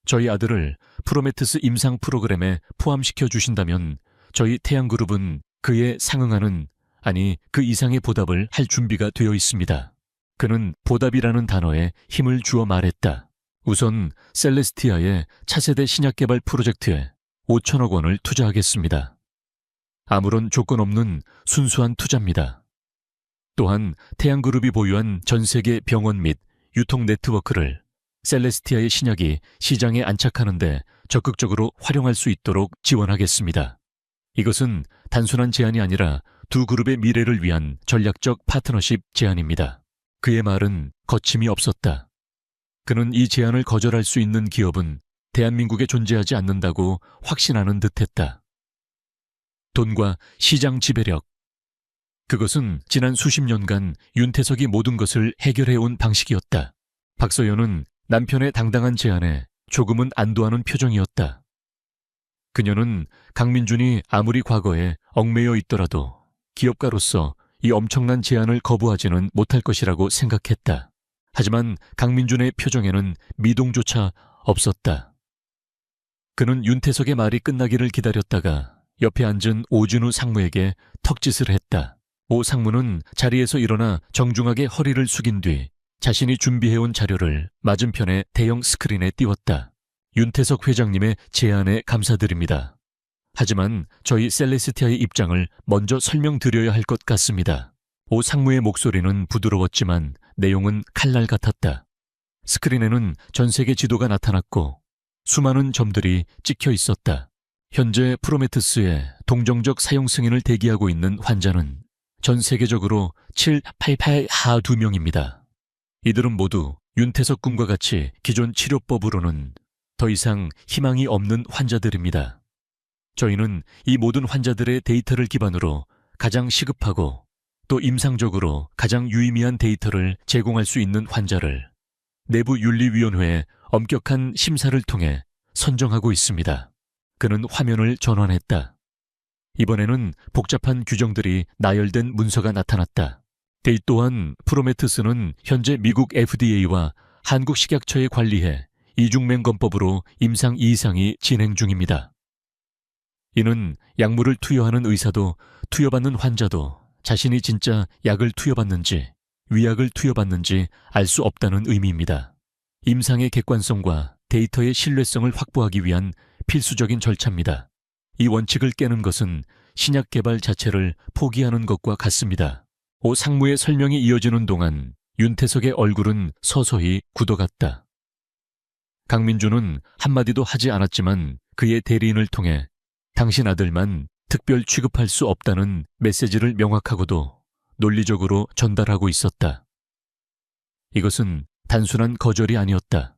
저희 아들을 프로메테스 임상 프로그램에 포함시켜 주신다면 저희 태양그룹은 그에 상응하는, 아니 그 이상의 보답을 할 준비가 되어 있습니다. 그는 보답이라는 단어에 힘을 주어 말했다. 우선 셀레스티아의 차세대 신약 개발 프로젝트에 5천억 원을 투자하겠습니다. 아무런 조건 없는 순수한 투자입니다. 또한 태양그룹이 보유한 전 세계 병원 및 유통 네트워크를 셀레스티아의 신약이 시장에 안착하는데 적극적으로 활용할 수 있도록 지원하겠습니다. 이것은 단순한 제안이 아니라 두 그룹의 미래를 위한 전략적 파트너십 제안입니다. 그의 말은 거침이 없었다. 그는 이 제안을 거절할 수 있는 기업은 대한민국에 존재하지 않는다고 확신하는 듯했다. 돈과 시장 지배력. 그것은 지난 수십 년간 윤태석이 모든 것을 해결해온 방식이었다. 박서연은 남편의 당당한 제안에 조금은 안도하는 표정이었다. 그녀는 강민준이 아무리 과거에 얽매여 있더라도 기업가로서 이 엄청난 제안을 거부하지는 못할 것이라고 생각했다. 하지만 강민준의 표정에는 미동조차 없었다. 그는 윤태석의 말이 끝나기를 기다렸다가 옆에 앉은 오진우 상무에게 턱짓을 했다. 오 상무는 자리에서 일어나 정중하게 허리를 숙인 뒤 자신이 준비해온 자료를 맞은편의 대형 스크린에 띄웠다. 윤태석 회장님의 제안에 감사드립니다. 하지만 저희 셀레스티아의 입장을 먼저 설명드려야 할 것 같습니다. 오 상무의 목소리는 부드러웠지만 내용은 칼날 같았다. 스크린에는 전 세계 지도가 나타났고 수많은 점들이 찍혀 있었다. 현재 프로메테스의 동정적 사용 승인을 대기하고 있는 환자는 전 세계적으로 788-2명입니다. 이들은 모두 윤태석 군과 같이 기존 치료법으로는 더 이상 희망이 없는 환자들입니다. 저희는 이 모든 환자들의 데이터를 기반으로 가장 시급하고 또 임상적으로 가장 유의미한 데이터를 제공할 수 있는 환자를 내부윤리위원회의 엄격한 심사를 통해 선정하고 있습니다. 그는 화면을 전환했다. 이번에는 복잡한 규정들이 나열된 문서가 나타났다. 이 또한 프로메테스는 현재 미국 FDA와 한국식약처에 관리해 이중맹검법으로 임상 2상이 진행 중입니다. 이는 약물을 투여하는 의사도 투여받는 환자도 자신이 진짜 약을 투여받는지 위약을 투여받는지 알 수 없다는 의미입니다. 임상의 객관성과 데이터의 신뢰성을 확보하기 위한 필수적인 절차입니다. 이 원칙을 깨는 것은 신약 개발 자체를 포기하는 것과 같습니다. 오 상무의 설명이 이어지는 동안 윤태석의 얼굴은 서서히 굳어갔다. 강민주는 한마디도 하지 않았지만 그의 대리인을 통해 당신 아들만 특별 취급할 수 없다는 메시지를 명확하고도 논리적으로 전달하고 있었다. 이것은 단순한 거절이 아니었다.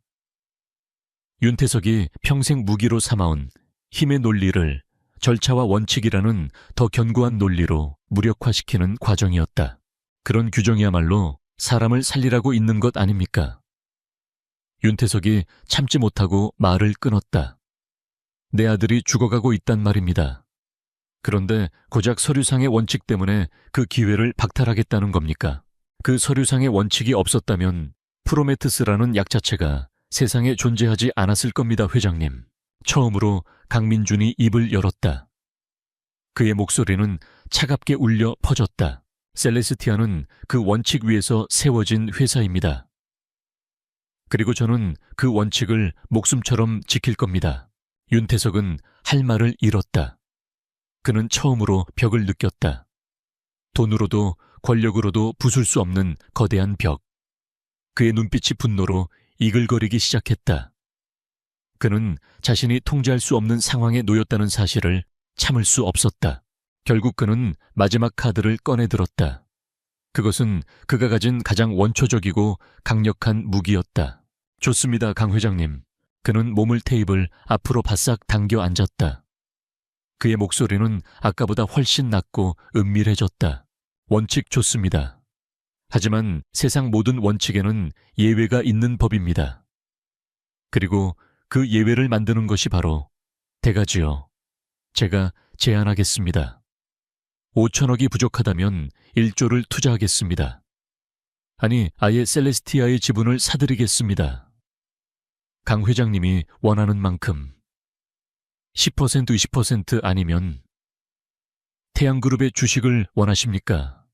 윤태석이 평생 무기로 삼아온 힘의 논리를 절차와 원칙이라는 더 견고한 논리로 무력화시키는 과정이었다. 그런 규정이야말로 사람을 살리라고 있는 것 아닙니까? 윤태석이 참지 못하고 말을 끊었다. 내 아들이 죽어가고 있단 말입니다. 그런데 고작 서류상의 원칙 때문에 그 기회를 박탈하겠다는 겁니까? 그 서류상의 원칙이 없었다면 프로메테스라는 약 자체가 세상에 존재하지 않았을 겁니다, 회장님. 처음으로 강민준이 입을 열었다. 그의 목소리는 차갑게 울려 퍼졌다. 셀레스티아는 그 원칙 위에서 세워진 회사입니다. 그리고 저는 그 원칙을 목숨처럼 지킬 겁니다. 윤태석은 할 말을 잃었다. 그는 처음으로 벽을 느꼈다. 돈으로도 권력으로도 부술 수 없는 거대한 벽. 그의 눈빛이 분노로 이글거리기 시작했다. 그는 자신이 통제할 수 없는 상황에 놓였다는 사실을 참을 수 없었다. 결국 그는 마지막 카드를 꺼내들었다. 그것은 그가 가진 가장 원초적이고 강력한 무기였다. 좋습니다, 강 회장님. 그는 몸을 테이블 앞으로 바싹 당겨 앉았다. 그의 목소리는 아까보다 훨씬 낮고 은밀해졌다. 원칙 좋습니다. 하지만 세상 모든 원칙에는 예외가 있는 법입니다. 그리고 그 예외를 만드는 것이 바로 대가지요. 제가 제안하겠습니다. 5천억이 부족하다면 1조를 투자하겠습니다. 아니, 아예 셀레스티아의 지분을 사들이겠습니다. 강 회장님이 원하는 만큼 10% 20% 아니면 태양그룹의 주식을 원하십니까?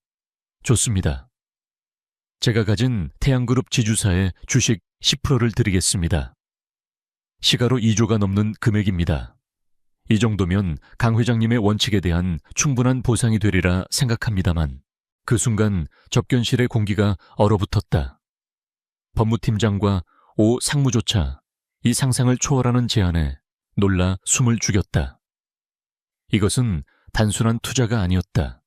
좋습니다. 제가 가진 태양그룹 지주사의 주식 10%를 드리겠습니다. 시가로 2조가 넘는 금액입니다. 이 정도면 강 회장님의 원칙에 대한 충분한 보상이 되리라 생각합니다만 그 순간 접견실의 공기가 얼어붙었다. 법무팀장과 오 상무조차 이 상상을 초월하는 제안에 놀라 숨을 죽였다. 이것은 단순한 투자가 아니었다.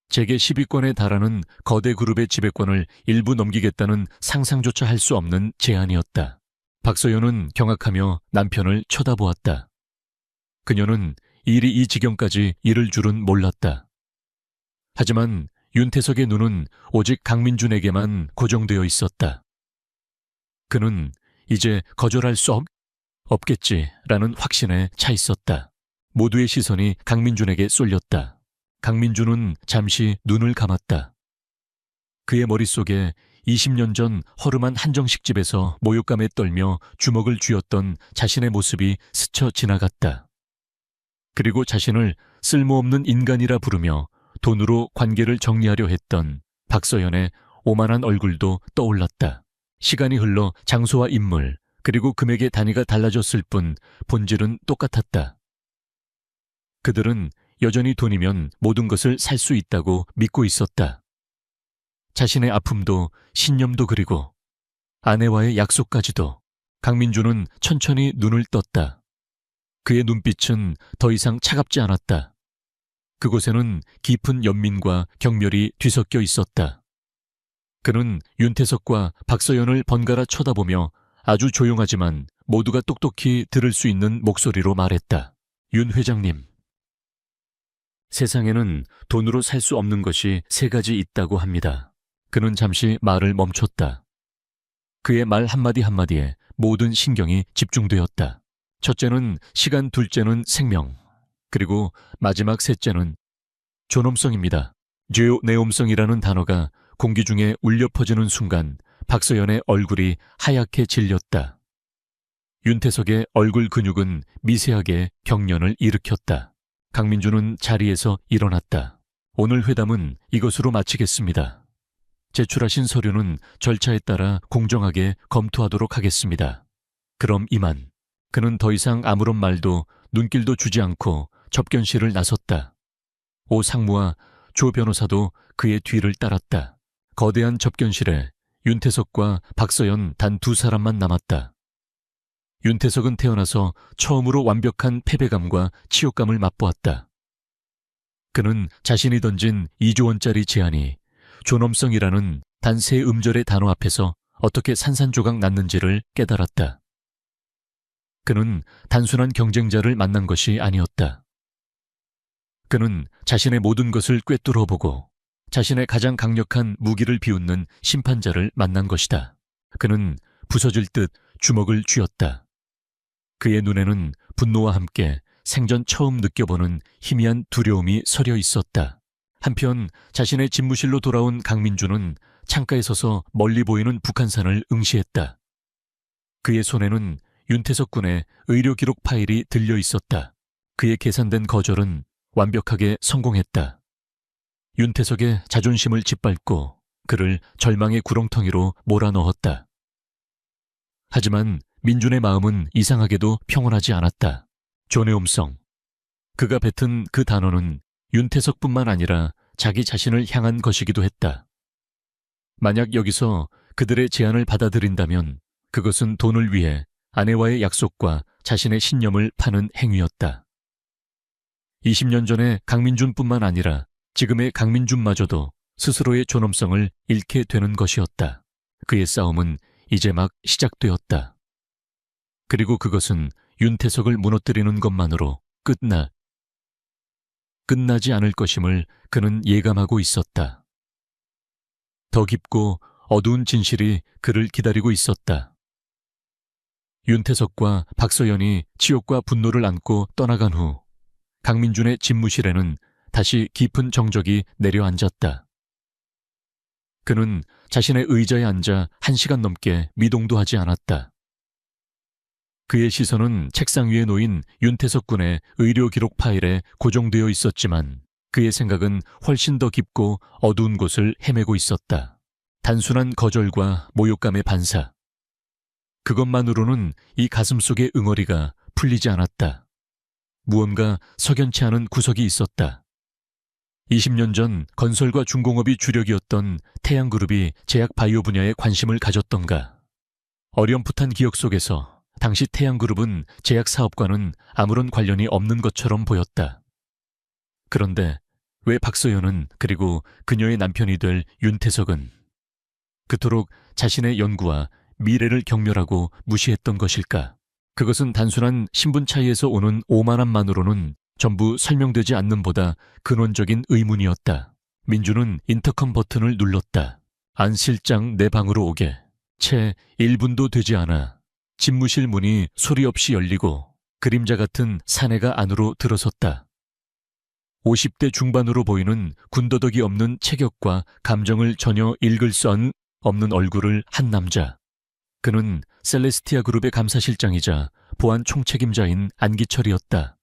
재계 10위권에 달하는 거대 그룹의 지배권을 일부 넘기겠다는 상상조차 할 수 없는 제안이었다. 박서연은 경악하며 남편을 쳐다보았다. 그녀는 일이 이 지경까지 이를 줄은 몰랐다. 하지만 윤태석의 눈은 오직 강민준에게만 고정되어 있었다. 그는 이제 거절할 수 없겠지라는 확신에 차 있었다. 모두의 시선이 강민준에게 쏠렸다. 강민준은 잠시 눈을 감았다. 그의 머릿속에 20년 전 허름한 한정식 집에서 모욕감에 떨며 주먹을 쥐었던 자신의 모습이 스쳐 지나갔다. 그리고 자신을 쓸모없는 인간이라 부르며 돈으로 관계를 정리하려 했던 박서연의 오만한 얼굴도 떠올랐다. 시간이 흘러 장소와 인물, 그리고 금액의 단위가 달라졌을 뿐 본질은 똑같았다. 그들은 여전히 돈이면 모든 것을 살 수 있다고 믿고 있었다. 자신의 아픔도 신념도 그리고 아내와의 약속까지도. 강민주는 천천히 눈을 떴다. 그의 눈빛은 더 이상 차갑지 않았다. 그곳에는 깊은 연민과 경멸이 뒤섞여 있었다. 그는 윤태석과 박서연을 번갈아 쳐다보며 아주 조용하지만 모두가 똑똑히 들을 수 있는 목소리로 말했다. 윤 회장님. 세상에는 돈으로 살 수 없는 것이 3가지 있다고 합니다. 그는 잠시 말을 멈췄다. 그의 말 한마디 한마디에 모든 신경이 집중되었다. 첫째는 시간, 둘째는 생명, 그리고 마지막 셋째는 존엄성입니다. 죄오네옴성이라는 단어가 공기 중에 울려 퍼지는 순간 박서연의 얼굴이 하얗게 질렸다. 윤태석의 얼굴 근육은 미세하게 경련을 일으켰다. 강민주는 자리에서 일어났다. 오늘 회담은 이것으로 마치겠습니다. 제출하신 서류는 절차에 따라 공정하게 검토하도록 하겠습니다. 그럼 이만. 그는 더 이상 아무런 말도 눈길도 주지 않고 접견실을 나섰다. 오 상무와 조 변호사도 그의 뒤를 따랐다. 거대한 접견실에 윤태석과 박서연 단 2사람만 남았다. 윤태석은 태어나서 처음으로 완벽한 패배감과 치욕감을 맛보았다. 그는 자신이 던진 2조 원짜리 제안이 존엄성이라는 단 3음절의 단어 앞에서 어떻게 산산조각 났는지를 깨달았다. 그는 단순한 경쟁자를 만난 것이 아니었다. 그는 자신의 모든 것을 꿰뚫어보고 자신의 가장 강력한 무기를 비웃는 심판자를 만난 것이다. 그는 부서질 듯 주먹을 쥐었다. 그의 눈에는 분노와 함께 생전 처음 느껴보는 희미한 두려움이 서려 있었다. 한편 자신의 집무실로 돌아온 강민주는 창가에 서서 멀리 보이는 북한산을 응시했다. 그의 손에는 윤태석 군의 의료 기록 파일이 들려 있었다. 그의 계산된 거절은 완벽하게 성공했다. 윤태석의 자존심을 짓밟고 그를 절망의 구렁텅이로 몰아넣었다. 하지만 민준의 마음은 이상하게도 평온하지 않았다. 존엄성. 그가 뱉은 그 단어는 윤태석뿐만 아니라 자기 자신을 향한 것이기도 했다. 만약 여기서 그들의 제안을 받아들인다면 그것은 돈을 위해 아내와의 약속과 자신의 신념을 파는 행위였다. 20년 전의 강민준뿐만 아니라 지금의 강민준마저도 스스로의 존엄성을 잃게 되는 것이었다. 그의 싸움은 이제 막 시작되었다. 그리고 그것은 윤태석을 무너뜨리는 것만으로 끝나지 않을 것임을 그는 예감하고 있었다. 더 깊고 어두운 진실이 그를 기다리고 있었다. 윤태석과 박서연이 치욕과 분노를 안고 떠나간 후 강민준의 집무실에는 다시 깊은 정적이 내려앉았다. 그는 자신의 의자에 앉아 1시간 넘게 미동도 하지 않았다. 그의 시선은 책상 위에 놓인 윤태석 군의 의료 기록 파일에 고정되어 있었지만 그의 생각은 훨씬 더 깊고 어두운 곳을 헤매고 있었다. 단순한 거절과 모욕감의 반사. 그것만으로는 이 가슴 속의 응어리가 풀리지 않았다. 무언가 석연치 않은 구석이 있었다. 20년 전 건설과 중공업이 주력이었던 태양그룹이 제약 바이오 분야에 관심을 가졌던가. 어렴풋한 기억 속에서 당시 태양그룹은 제약 사업과는 아무런 관련이 없는 것처럼 보였다. 그런데 왜 박서연은 그리고 그녀의 남편이 될 윤태석은 그토록 자신의 연구와 미래를 경멸하고 무시했던 것일까? 그것은 단순한 신분 차이에서 오는 오만함만으로는 전부 설명되지 않는 보다 근원적인 의문이었다. 민주는 인터컴 버튼을 눌렀다. 안 실장 내 방으로 오게. 채 1분도 되지 않아 집무실 문이 소리 없이 열리고 그림자 같은 사내가 안으로 들어섰다. 50대 중반으로 보이는 군더더기 없는 체격과 감정을 전혀 읽을 수 없는 얼굴을 한 남자. 그는 셀레스티아 그룹의 감사실장이자 보안 총책임자인 안기철이었다.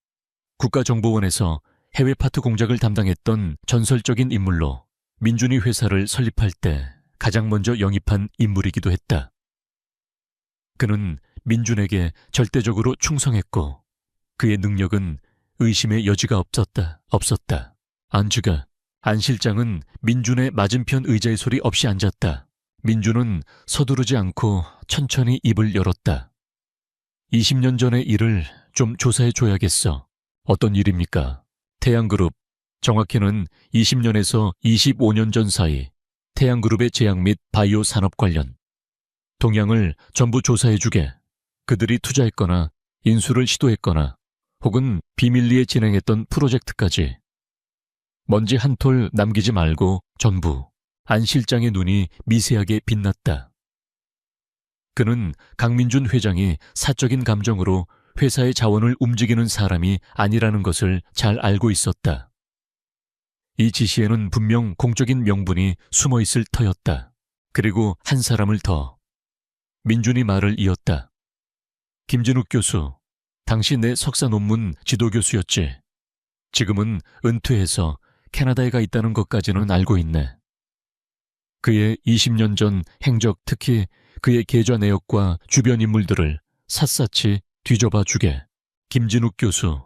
국가정보원에서 해외 파트 공작을 담당했던 전설적인 인물로 민준이 회사를 설립할 때 가장 먼저 영입한 인물이기도 했다. 그는 민준에게 절대적으로 충성했고 그의 능력은 의심의 여지가 없었다. 안 실장은 민준의 맞은편 의자에 소리 없이 앉았다. 민준은 서두르지 않고 천천히 입을 열었다. 20년 전의 일을 좀 조사해 줘야겠어. 어떤 일입니까? 태양그룹, 정확히는 20년에서 25년 전 사이 태양그룹의 제약 및 바이오 산업 관련 동향을 전부 조사해 주게. 그들이 투자했거나 인수를 시도했거나 혹은 비밀리에 진행했던 프로젝트까지. 먼지 한 톨 남기지 말고 전부. 안 실장의 눈이 미세하게 빛났다. 그는 강민준 회장이 사적인 감정으로 회사의 자원을 움직이는 사람이 아니라는 것을 잘 알고 있었다. 이 지시에는 분명 공적인 명분이 숨어 있을 터였다. 그리고 한 사람을 더. 민준이 말을 이었다. 김진욱 교수, 당시 내 석사 논문 지도교수였지. 지금은 은퇴해서 캐나다에 가 있다는 것까지는 알고 있네. 그의 20년 전 행적, 특히 그의 계좌 내역과 주변 인물들을 샅샅이 뒤져봐 주게. 김진욱 교수.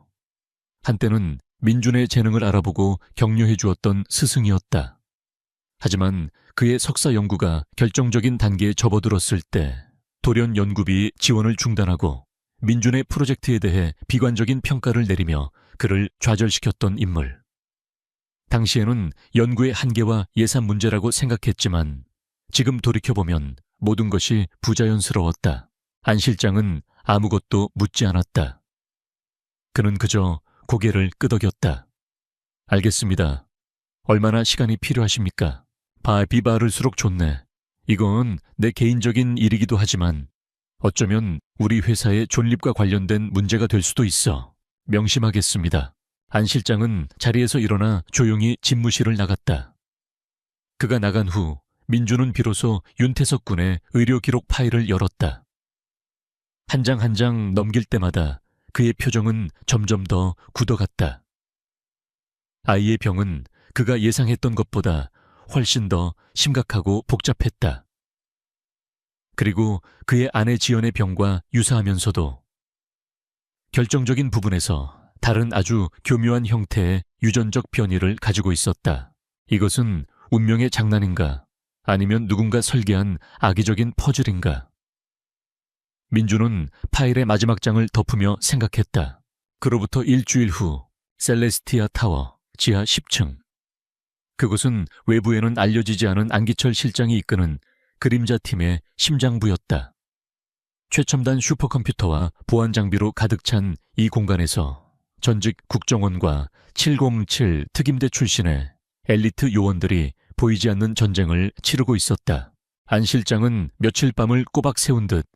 한때는 민준의 재능을 알아보고 격려해 주었던 스승이었다. 하지만 그의 석사 연구가 결정적인 단계에 접어들었을 때 돌연 연구비 지원을 중단하고 민준의 프로젝트에 대해 비관적인 평가를 내리며 그를 좌절시켰던 인물. 당시에는 연구의 한계와 예산 문제라고 생각했지만 지금 돌이켜보면 모든 것이 부자연스러웠다. 안 실장은 아무것도 묻지 않았다. 그는 그저 고개를 끄덕였다. 알겠습니다. 얼마나 시간이 필요하십니까? 비바를수록 좋네. 이건 내 개인적인 일이기도 하지만 어쩌면 우리 회사의 존립과 관련된 문제가 될 수도 있어. 명심하겠습니다. 안 실장은 자리에서 일어나 조용히 집무실을 나갔다. 그가 나간 후 민준은 비로소 윤태석 군의 의료 기록 파일을 열었다. 한 장 한 장 넘길 때마다 그의 표정은 점점 더 굳어갔다. 아이의 병은 그가 예상했던 것보다 훨씬 더 심각하고 복잡했다. 그리고 그의 아내 지연의 병과 유사하면서도 결정적인 부분에서 다른 아주 교묘한 형태의 유전적 변이를 가지고 있었다. 이것은 운명의 장난인가? 아니면 누군가 설계한 악의적인 퍼즐인가? 민준은 파일의 마지막 장을 덮으며 생각했다. 그로부터 일주일 후 셀레스티아 타워 지하 10층. 그곳은 외부에는 알려지지 않은 안기철 실장이 이끄는 그림자팀의 심장부였다. 최첨단 슈퍼컴퓨터와 보안 장비로 가득 찬 이 공간에서 전직 국정원과 707 특임대 출신의 엘리트 요원들이 보이지 않는 전쟁을 치르고 있었다. 안 실장은 며칠 밤을 꼬박 세운 듯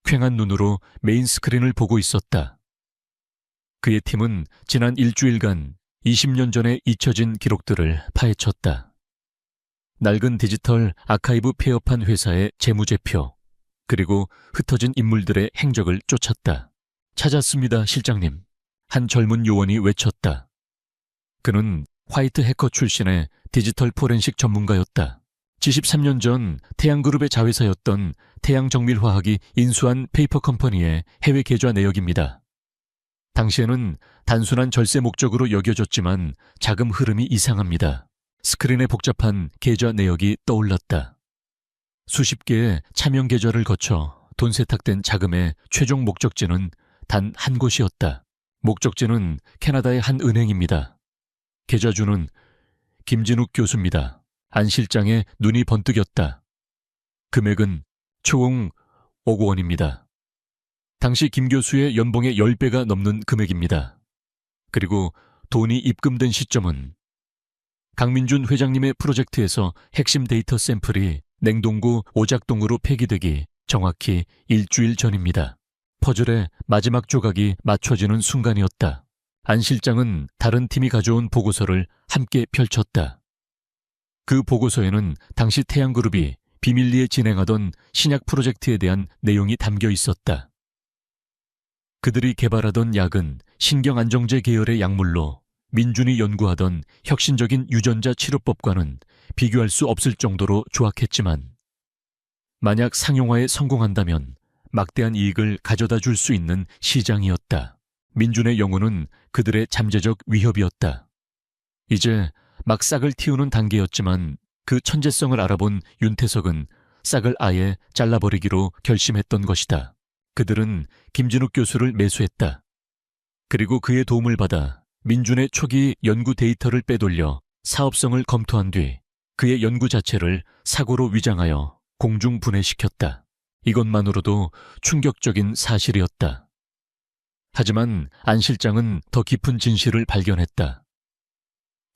퀭한 눈으로 메인 스크린을 보고 있었다. 그의 팀은 지난 일주일간 20년 전에 잊혀진 기록들을 파헤쳤다. 낡은 디지털 아카이브 폐업한 회사의 재무제표, 그리고 흩어진 인물들의 행적을 쫓았다. 찾았습니다, 실장님. 한 젊은 요원이 외쳤다. 그는 화이트 해커 출신의 디지털 포렌식 전문가였다. 73년 전 태양그룹의 자회사였던 태양정밀화학이 인수한 페이퍼 컴퍼니의 해외 계좌 내역입니다. 당시에는 단순한 절세 목적으로 여겨졌지만 자금 흐름이 이상합니다. 스크린에 복잡한 계좌 내역이 떠올랐다. 수십 개의 차명 계좌를 거쳐 돈 세탁된 자금의 최종 목적지는 단 한 곳이었다. 목적지는 캐나다의 한 은행입니다. 계좌주는 김진욱 교수입니다. 안 실장의 눈이 번뜩였다. 금액은 총 5억 원입니다. 당시 김 교수의 연봉의 10배가 넘는 금액입니다. 그리고 돈이 입금된 시점은 강민준 회장님의 프로젝트에서 핵심 데이터 샘플이 냉동고 오작동으로 폐기되기 정확히 일주일 전입니다. 퍼즐의 마지막 조각이 맞춰지는 순간이었다. 안 실장은 다른 팀이 가져온 보고서를 함께 펼쳤다. 그 보고서에는 당시 태양그룹이 비밀리에 진행하던 신약 프로젝트에 대한 내용이 담겨 있었다. 그들이 개발하던 약은 신경안정제 계열의 약물로 민준이 연구하던 혁신적인 유전자 치료법과는 비교할 수 없을 정도로 조악했지만 만약 상용화에 성공한다면 막대한 이익을 가져다 줄 수 있는 시장이었다. 민준의 영혼은 그들의 잠재적 위협이었다. 이제 막 싹을 틔우는 단계였지만 그 천재성을 알아본 윤태석은 싹을 아예 잘라버리기로 결심했던 것이다. 그들은 김진욱 교수를 매수했다. 그리고 그의 도움을 받아 민준의 초기 연구 데이터를 빼돌려 사업성을 검토한 뒤 그의 연구 자체를 사고로 위장하여 공중 분해시켰다. 이것만으로도 충격적인 사실이었다. 하지만 안 실장은 더 깊은 진실을 발견했다.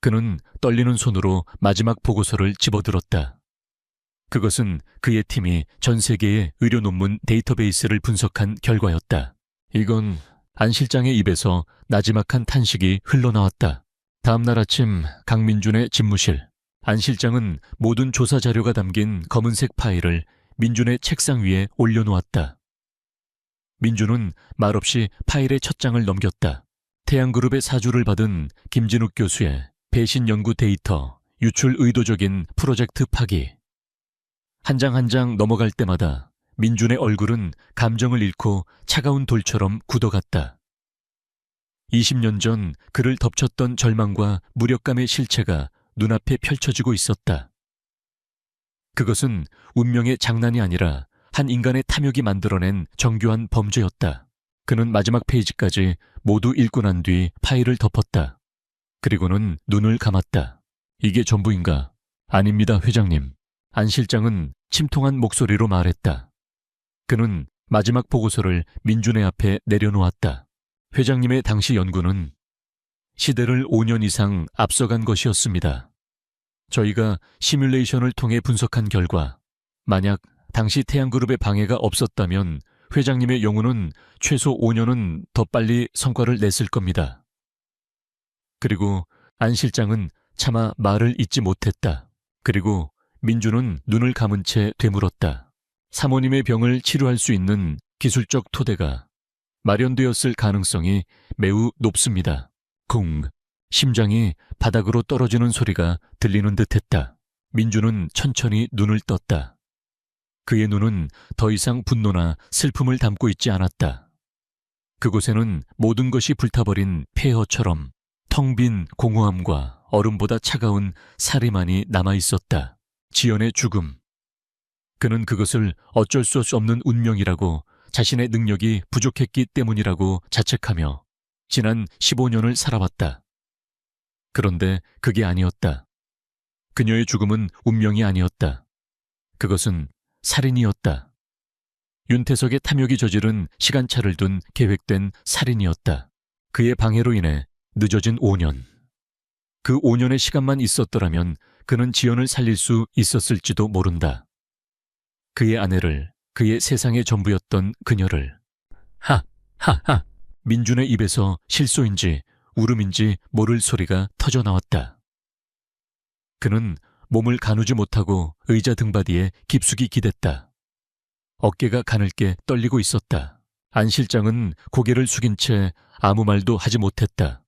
그는 떨리는 손으로 마지막 보고서를 집어들었다. 그것은 그의 팀이 전 세계의 의료 논문 데이터베이스를 분석한 결과였다. 이건 안 실장의 입에서 나지막한 탄식이 흘러나왔다. 다음 날 아침 강민준의 집무실. 안 실장은 모든 조사 자료가 담긴 검은색 파일을 민준의 책상 위에 올려놓았다. 민준은 말없이 파일의 첫 장을 넘겼다. 태양그룹의 사주를 받은 김진욱 교수의 배신 연구 데이터, 유출 의도적인 프로젝트 파기. 한 장 한 장 넘어갈 때마다 민준의 얼굴은 감정을 잃고 차가운 돌처럼 굳어갔다. 20년 전 그를 덮쳤던 절망과 무력감의 실체가 눈앞에 펼쳐지고 있었다. 그것은 운명의 장난이 아니라 한 인간의 탐욕이 만들어낸 정교한 범죄였다. 그는 마지막 페이지까지 모두 읽고 난 뒤 파일을 덮었다. 그리고는 눈을 감았다. 이게 전부인가? 아닙니다, 회장님. 안 실장은 침통한 목소리로 말했다. 그는 마지막 보고서를 민준의 앞에 내려놓았다. 회장님의 당시 연구는 시대를 5년 이상 앞서간 것이었습니다. 저희가 시뮬레이션을 통해 분석한 결과, 만약 당시 태양그룹의 방해가 없었다면 회장님의 연구는 최소 5년은 더 빨리 성과를 냈을 겁니다. 그리고 안 실장은 차마 말을 잇지 못했다. 그리고 민준은 눈을 감은 채 되물었다. 사모님의 병을 치료할 수 있는 기술적 토대가 마련되었을 가능성이 매우 높습니다. 쿵! 심장이 바닥으로 떨어지는 소리가 들리는 듯했다. 민준은 천천히 눈을 떴다. 그의 눈은 더 이상 분노나 슬픔을 담고 있지 않았다. 그곳에는 모든 것이 불타버린 폐허처럼 텅 빈 공허함과 얼음보다 차가운 사리만이 남아있었다. 지연의 죽음. 그는 그것을 어쩔 수 없는 운명이라고, 자신의 능력이 부족했기 때문이라고 자책하며 지난 15년을 살아왔다. 그런데 그게 아니었다. 그녀의 죽음은 운명이 아니었다. 그것은 살인이었다. 윤태석의 탐욕이 저지른 시간차를 둔 계획된 살인이었다. 그의 방해로 인해 늦어진 5년. 그 5년의 시간만 있었더라면 그는 지연을 살릴 수 있었을지도 모른다. 그의 아내를, 그의 세상의 전부였던 그녀를. 하하하. 민준의 입에서 실소인지 울음인지 모를 소리가 터져나왔다. 그는 몸을 가누지 못하고 의자 등받이에 깊숙이 기댔다. 어깨가 가늘게 떨리고 있었다. 안 실장은 고개를 숙인 채 아무 말도 하지 못했다.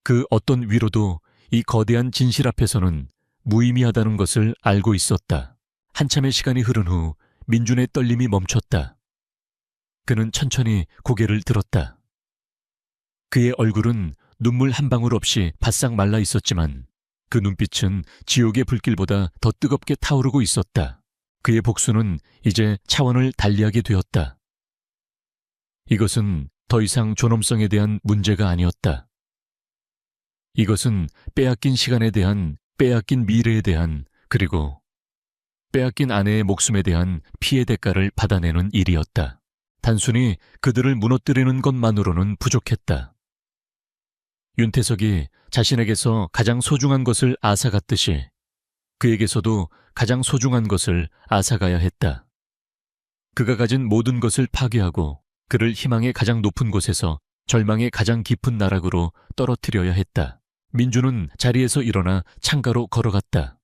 그 어떤 위로도 이 거대한 진실 앞에서는 무의미하다는 것을 알고 있었다. 한참의 시간이 흐른 후 민준의 떨림이 멈췄다. 그는 천천히 고개를 들었다. 그의 얼굴은 눈물 한 방울 없이 바싹 말라 있었지만 그 눈빛은 지옥의 불길보다 더 뜨겁게 타오르고 있었다. 그의 복수는 이제 차원을 달리하게 되었다. 이것은 더 이상 존엄성에 대한 문제가 아니었다. 이것은 빼앗긴 시간에 대한, 빼앗긴 미래에 대한, 그리고 빼앗긴 아내의 목숨에 대한 피해 대가를 받아내는 일이었다. 단순히 그들을 무너뜨리는 것만으로는 부족했다. 윤태석이 자신에게서 가장 소중한 것을 앗아갔듯이 그에게서도 가장 소중한 것을 앗아가야 했다. 그가 가진 모든 것을 파괴하고 그를 희망의 가장 높은 곳에서 절망의 가장 깊은 나락으로 떨어뜨려야 했다. 민주는 자리에서 일어나 창가로 걸어갔다.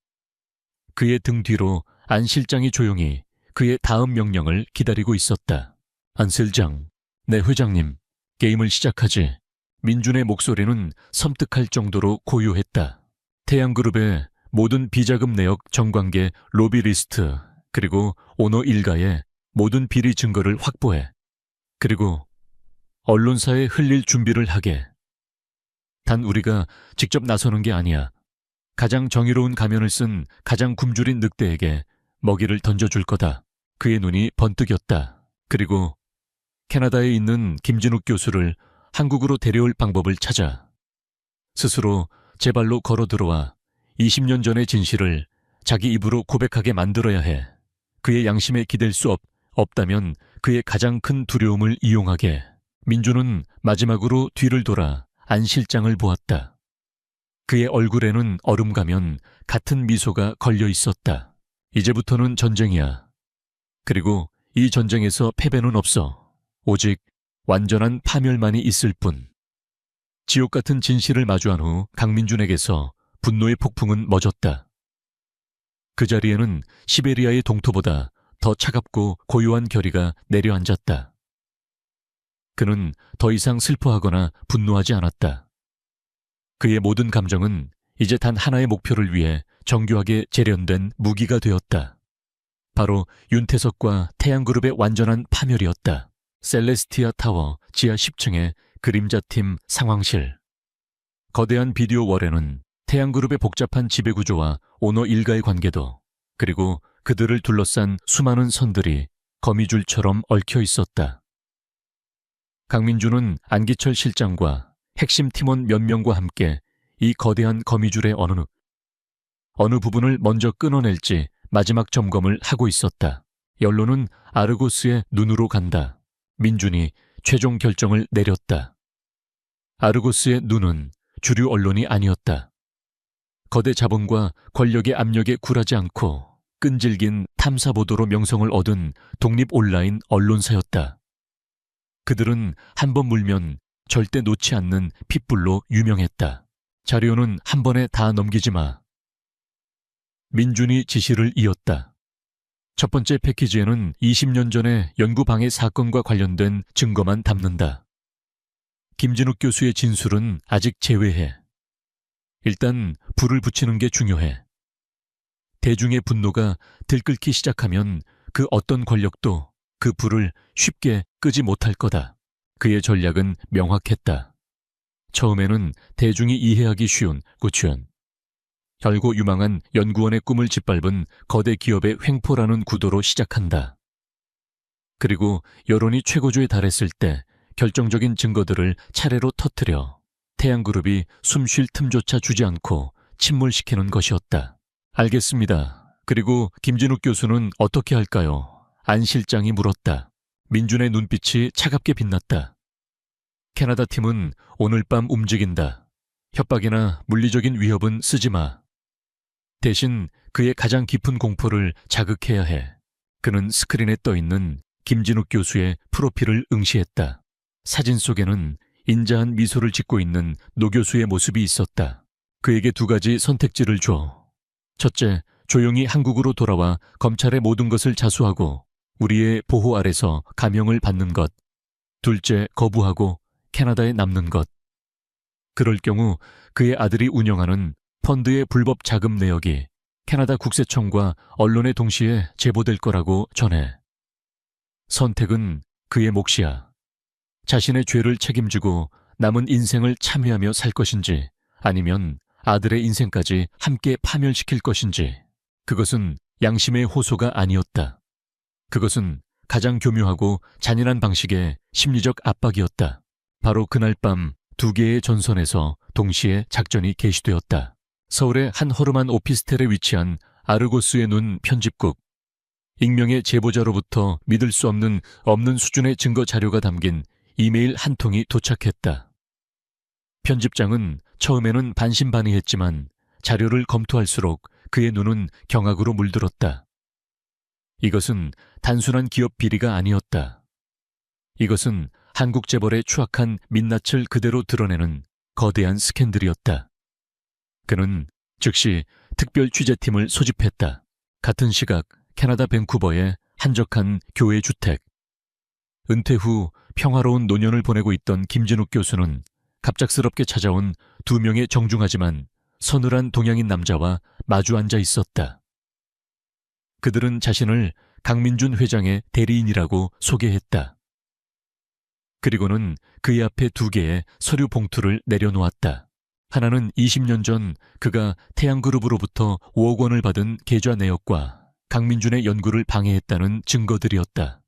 그의 등 뒤로 안 실장이 조용히 그의 다음 명령을 기다리고 있었다. 안 실장, 네 회장님, 게임을 시작하지. 민준의 목소리는 섬뜩할 정도로 고요했다. 태양그룹의 모든 비자금 내역 정관계 로비 리스트, 그리고 오너 일가의 모든 비리 증거를 확보해. 그리고 언론사에 흘릴 준비를 하게. 단 우리가 직접 나서는 게 아니야. 가장 정의로운 가면을 쓴 가장 굶주린 늑대에게 먹이를 던져줄 거다. 그의 눈이 번뜩였다. 그리고 캐나다에 있는 김진욱 교수를 한국으로 데려올 방법을 찾아 스스로 제 발로 걸어 들어와 20년 전의 진실을 자기 입으로 고백하게 만들어야 해. 그의 양심에 기댈 수 없다면 그의 가장 큰 두려움을 이용하게. 민주는 마지막으로 뒤를 돌아 안 실장을 보았다. 그의 얼굴에는 얼음 가면 같은 미소가 걸려 있었다. 이제부터는 전쟁이야. 그리고 이 전쟁에서 패배는 없어. 오직 완전한 파멸만이 있을 뿐. 지옥 같은 진실을 마주한 후 강민준에게서 분노의 폭풍은 멎었다. 그 자리에는 시베리아의 동토보다 더 차갑고 고요한 결의가 내려앉았다. 그는 더 이상 슬퍼하거나 분노하지 않았다. 그의 모든 감정은 이제 단 하나의 목표를 위해 정교하게 재련된 무기가 되었다. 바로 윤태석과 태양그룹의 완전한 파멸이었다. 셀레스티아 타워 지하 10층의 그림자팀 상황실. 거대한 비디오 월에는 태양그룹의 복잡한 지배구조와 오너 일가의 관계도, 그리고 그들을 둘러싼 수많은 선들이 거미줄처럼 얽혀 있었다. 강민주는 안기철 실장과 핵심 팀원 몇 명과 함께 이 거대한 거미줄의 어느 부분을 먼저 끊어낼지 마지막 점검을 하고 있었다. 연론은 아르고스의 눈으로 간다. 민준이 최종 결정을 내렸다. 아르고스의 눈은 주류 언론이 아니었다. 거대 자본과 권력의 압력에 굴하지 않고 끈질긴 탐사보도로 명성을 얻은 독립 온라인 언론사였다. 그들은 한 번 물면 절대 놓지 않는 핏불로 유명했다. 자료는 한 번에 다 넘기지 마. 민준이 지시를 이었다. 첫 번째 패키지에는 20년 전의 연구방해 사건과 관련된 증거만 담는다. 김진욱 교수의 진술은 아직 제외해. 일단 불을 붙이는 게 중요해. 대중의 분노가 들끓기 시작하면 그 어떤 권력도 그 불을 쉽게 끄지 못할 거다. 그의 전략은 명확했다. 처음에는 대중이 이해하기 쉬운 구치원, 결고 유망한 연구원의 꿈을 짓밟은 거대 기업의 횡포라는 구도로 시작한다. 그리고 여론이 최고조에 달했을 때 결정적인 증거들을 차례로 터뜨려 태양그룹이 숨 쉴 틈조차 주지 않고 침몰시키는 것이었다. 알겠습니다. 그리고 김진욱 교수는 어떻게 할까요? 안 실장이 물었다. 민준의 눈빛이 차갑게 빛났다. 캐나다 팀은 오늘 밤 움직인다. 협박이나 물리적인 위협은 쓰지 마. 대신 그의 가장 깊은 공포를 자극해야 해. 그는 스크린에 떠있는 김진욱 교수의 프로필을 응시했다. 사진 속에는 인자한 미소를 짓고 있는 노 교수의 모습이 있었다. 그에게 두 가지 선택지를 줘. 첫째, 조용히 한국으로 돌아와 검찰의 모든 것을 자수하고 우리의 보호 아래서 감형을 받는 것. 둘째, 거부하고 캐나다에 남는 것. 그럴 경우 그의 아들이 운영하는 펀드의 불법 자금 내역이 캐나다 국세청과 언론에 동시에 제보될 거라고 전해. 선택은 그의 몫이야. 자신의 죄를 책임지고 남은 인생을 참회하며 살 것인지, 아니면 아들의 인생까지 함께 파멸시킬 것인지. 그것은 양심의 호소가 아니었다. 그것은 가장 교묘하고 잔인한 방식의 심리적 압박이었다. 바로 그날 밤 두 개의 전선에서 동시에 작전이 개시되었다. 서울의 한 허름한 오피스텔에 위치한 아르고스의 눈 편집국. 익명의 제보자로부터 믿을 수 없는 수준의 증거 자료가 담긴 이메일 한 통이 도착했다. 편집장은 처음에는 반신반의했지만 자료를 검토할수록 그의 눈은 경악으로 물들었다. 이것은 단순한 기업 비리가 아니었다. 이것은 한국 재벌의 추악한 민낯을 그대로 드러내는 거대한 스캔들이었다. 그는 즉시 특별 취재팀을 소집했다. 같은 시각 캐나다 밴쿠버의 한적한 교회 주택. 은퇴 후 평화로운 노년을 보내고 있던 김진욱 교수는 갑작스럽게 찾아온 두 명의 정중하지만 서늘한 동양인 남자와 마주 앉아 있었다. 그들은 자신을 강민준 회장의 대리인이라고 소개했다. 그리고는 그의 앞에 두 개의 서류 봉투를 내려놓았다. 하나는 20년 전 그가 태양그룹으로부터 5억 원을 받은 계좌 내역과 강민준의 연구를 방해했다는 증거들이었다.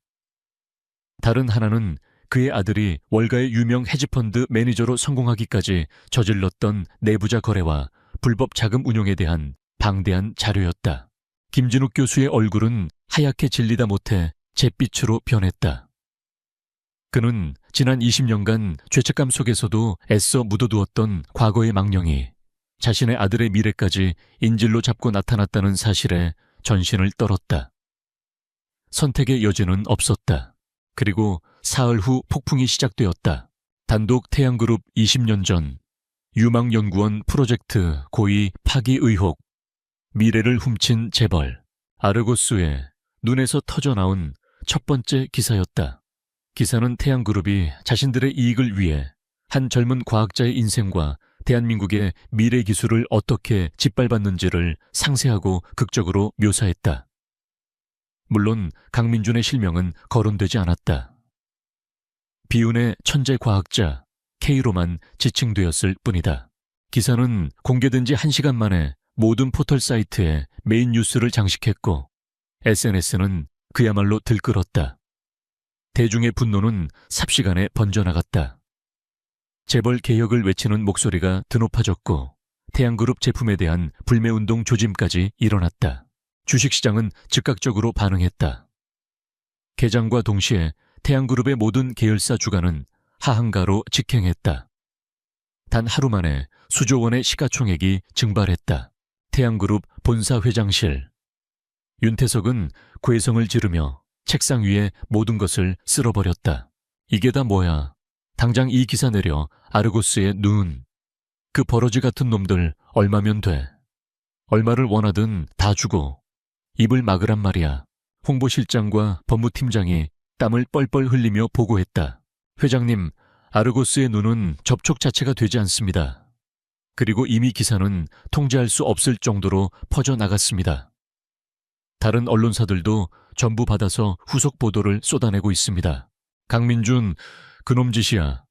다른 하나는 그의 아들이 월가의 유명 헤지펀드 매니저로 성공하기까지 저질렀던 내부자 거래와 불법 자금 운용에 대한 방대한 자료였다. 김진욱 교수의 얼굴은 하얗게 질리다 못해 잿빛으로 변했다. 그는 지난 20년간 죄책감 속에서도 애써 묻어두었던 과거의 망령이 자신의 아들의 미래까지 인질로 잡고 나타났다는 사실에 전신을 떨었다. 선택의 여지는 없었다. 그리고 사흘 후 폭풍이 시작되었다. 단독 태양그룹 20년 전 유망연구원 프로젝트 고의 파기 의혹, 미래를 훔친 재벌, 아르고스의 눈에서 터져나온 첫 번째 기사였다. 기사는 태양그룹이 자신들의 이익을 위해 한 젊은 과학자의 인생과 대한민국의 미래 기술을 어떻게 짓밟았는지를 상세하고 극적으로 묘사했다. 물론 강민준의 실명은 거론되지 않았다. 비운의 천재 과학자 K로만 지칭되었을 뿐이다. 기사는 공개된 지 1시간 만에 모든 포털 사이트에 메인 뉴스를 장식했고 SNS는 그야말로 들끓었다. 대중의 분노는 삽시간에 번져나갔다. 재벌 개혁을 외치는 목소리가 드높아졌고 태양그룹 제품에 대한 불매운동 조짐까지 일어났다. 주식시장은 즉각적으로 반응했다. 개장과 동시에 태양그룹의 모든 계열사 주가는 하한가로 직행했다. 단 하루 만에 수조 원의 시가총액이 증발했다. 태양그룹 본사 회장실. 윤태석은 괴성을 지르며 책상 위에 모든 것을 쓸어버렸다. 이게 다 뭐야? 당장 이 기사 내려 아르고스의 눈. 그 버러지 같은 놈들 얼마면 돼? 얼마를 원하든 다 주고 입을 막으란 말이야. 홍보실장과 법무팀장이 땀을 뻘뻘 흘리며 보고했다. 회장님, 아르고스의 눈은 접촉 자체가 되지 않습니다. 그리고 이미 기사는 통제할 수 없을 정도로 퍼져나갔습니다. 다른 언론사들도 전부 받아서 후속 보도를 쏟아내고 있습니다. 강민준, 그놈 짓이야.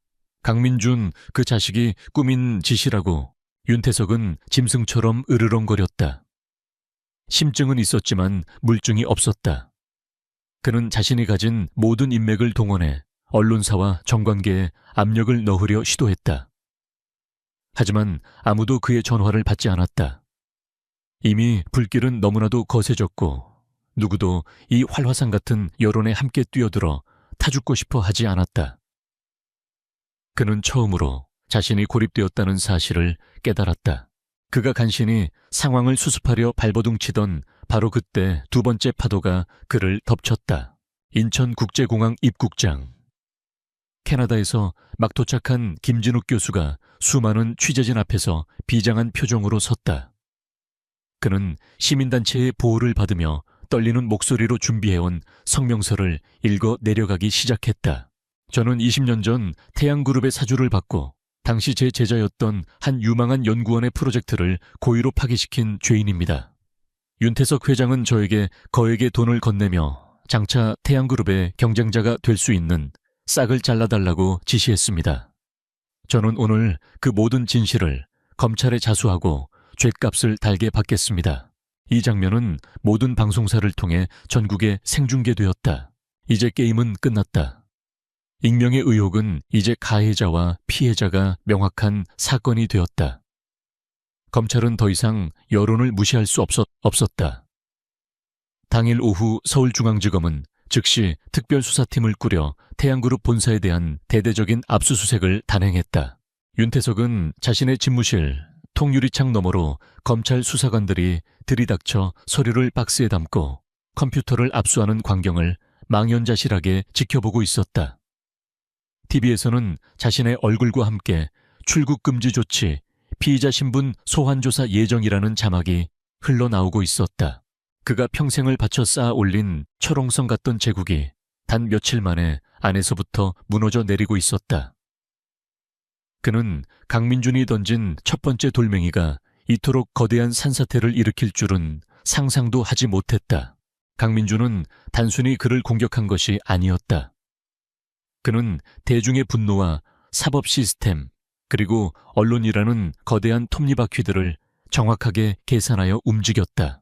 강민준, 그 자식이 꾸민 짓이라고. 윤태석은 짐승처럼 으르렁거렸다. 심증은 있었지만 물증이 없었다. 그는 자신이 가진 모든 인맥을 동원해 언론사와 정관계에 압력을 넣으려 시도했다. 하지만 아무도 그의 전화를 받지 않았다. 이미 불길은 너무나도 거세졌고 누구도 이 활화산 같은 여론에 함께 뛰어들어 타죽고 싶어 하지 않았다. 그는 처음으로 자신이 고립되었다는 사실을 깨달았다. 그가 간신히 상황을 수습하려 발버둥치던 바로 그때 두 번째 파도가 그를 덮쳤다. 인천국제공항 입국장. 캐나다에서 막 도착한 김진욱 교수가 수많은 취재진 앞에서 비장한 표정으로 섰다. 그는 시민단체의 보호를 받으며 떨리는 목소리로 준비해온 성명서를 읽어 내려가기 시작했다. 저는 20년 전 태양그룹의 사주를 받고 당시 제 제자였던 한 유망한 연구원의 프로젝트를 고의로 파기시킨 죄인입니다. 윤태석 회장은 저에게 거액의 돈을 건네며 장차 태양그룹의 경쟁자가 될 수 있는 싹을 잘라달라고 지시했습니다. 저는 오늘 그 모든 진실을 검찰에 자수하고 죗값을 달게 받겠습니다. 이 장면은 모든 방송사를 통해 전국에 생중계되었다. 이제 게임은 끝났다. 익명의 의혹은 이제 가해자와 피해자가 명확한 사건이 되었다. 검찰은 더 이상 여론을 무시할 수 없었다. 당일 오후 서울중앙지검은 즉시 특별수사팀을 꾸려 태양그룹 본사에 대한 대대적인 압수수색을 단행했다. 윤태석은 자신의 집무실, 통유리창 너머로 검찰 수사관들이 들이닥쳐 서류를 박스에 담고 컴퓨터를 압수하는 광경을 망연자실하게 지켜보고 있었다. TV에서는 자신의 얼굴과 함께 출국 금지 조치, 피의자 신분 소환조사 예정이라는 자막이 흘러나오고 있었다. 그가 평생을 바쳐 쌓아 올린 철옹성 같던 제국이 단 며칠 만에 안에서부터 무너져 내리고 있었다. 그는 강민준이 던진 첫 번째 돌멩이가 이토록 거대한 산사태를 일으킬 줄은 상상도 하지 못했다. 강민준은 단순히 그를 공격한 것이 아니었다. 그는 대중의 분노와 사법 시스템, 그리고 언론이라는 거대한 톱니바퀴들을 정확하게 계산하여 움직였다.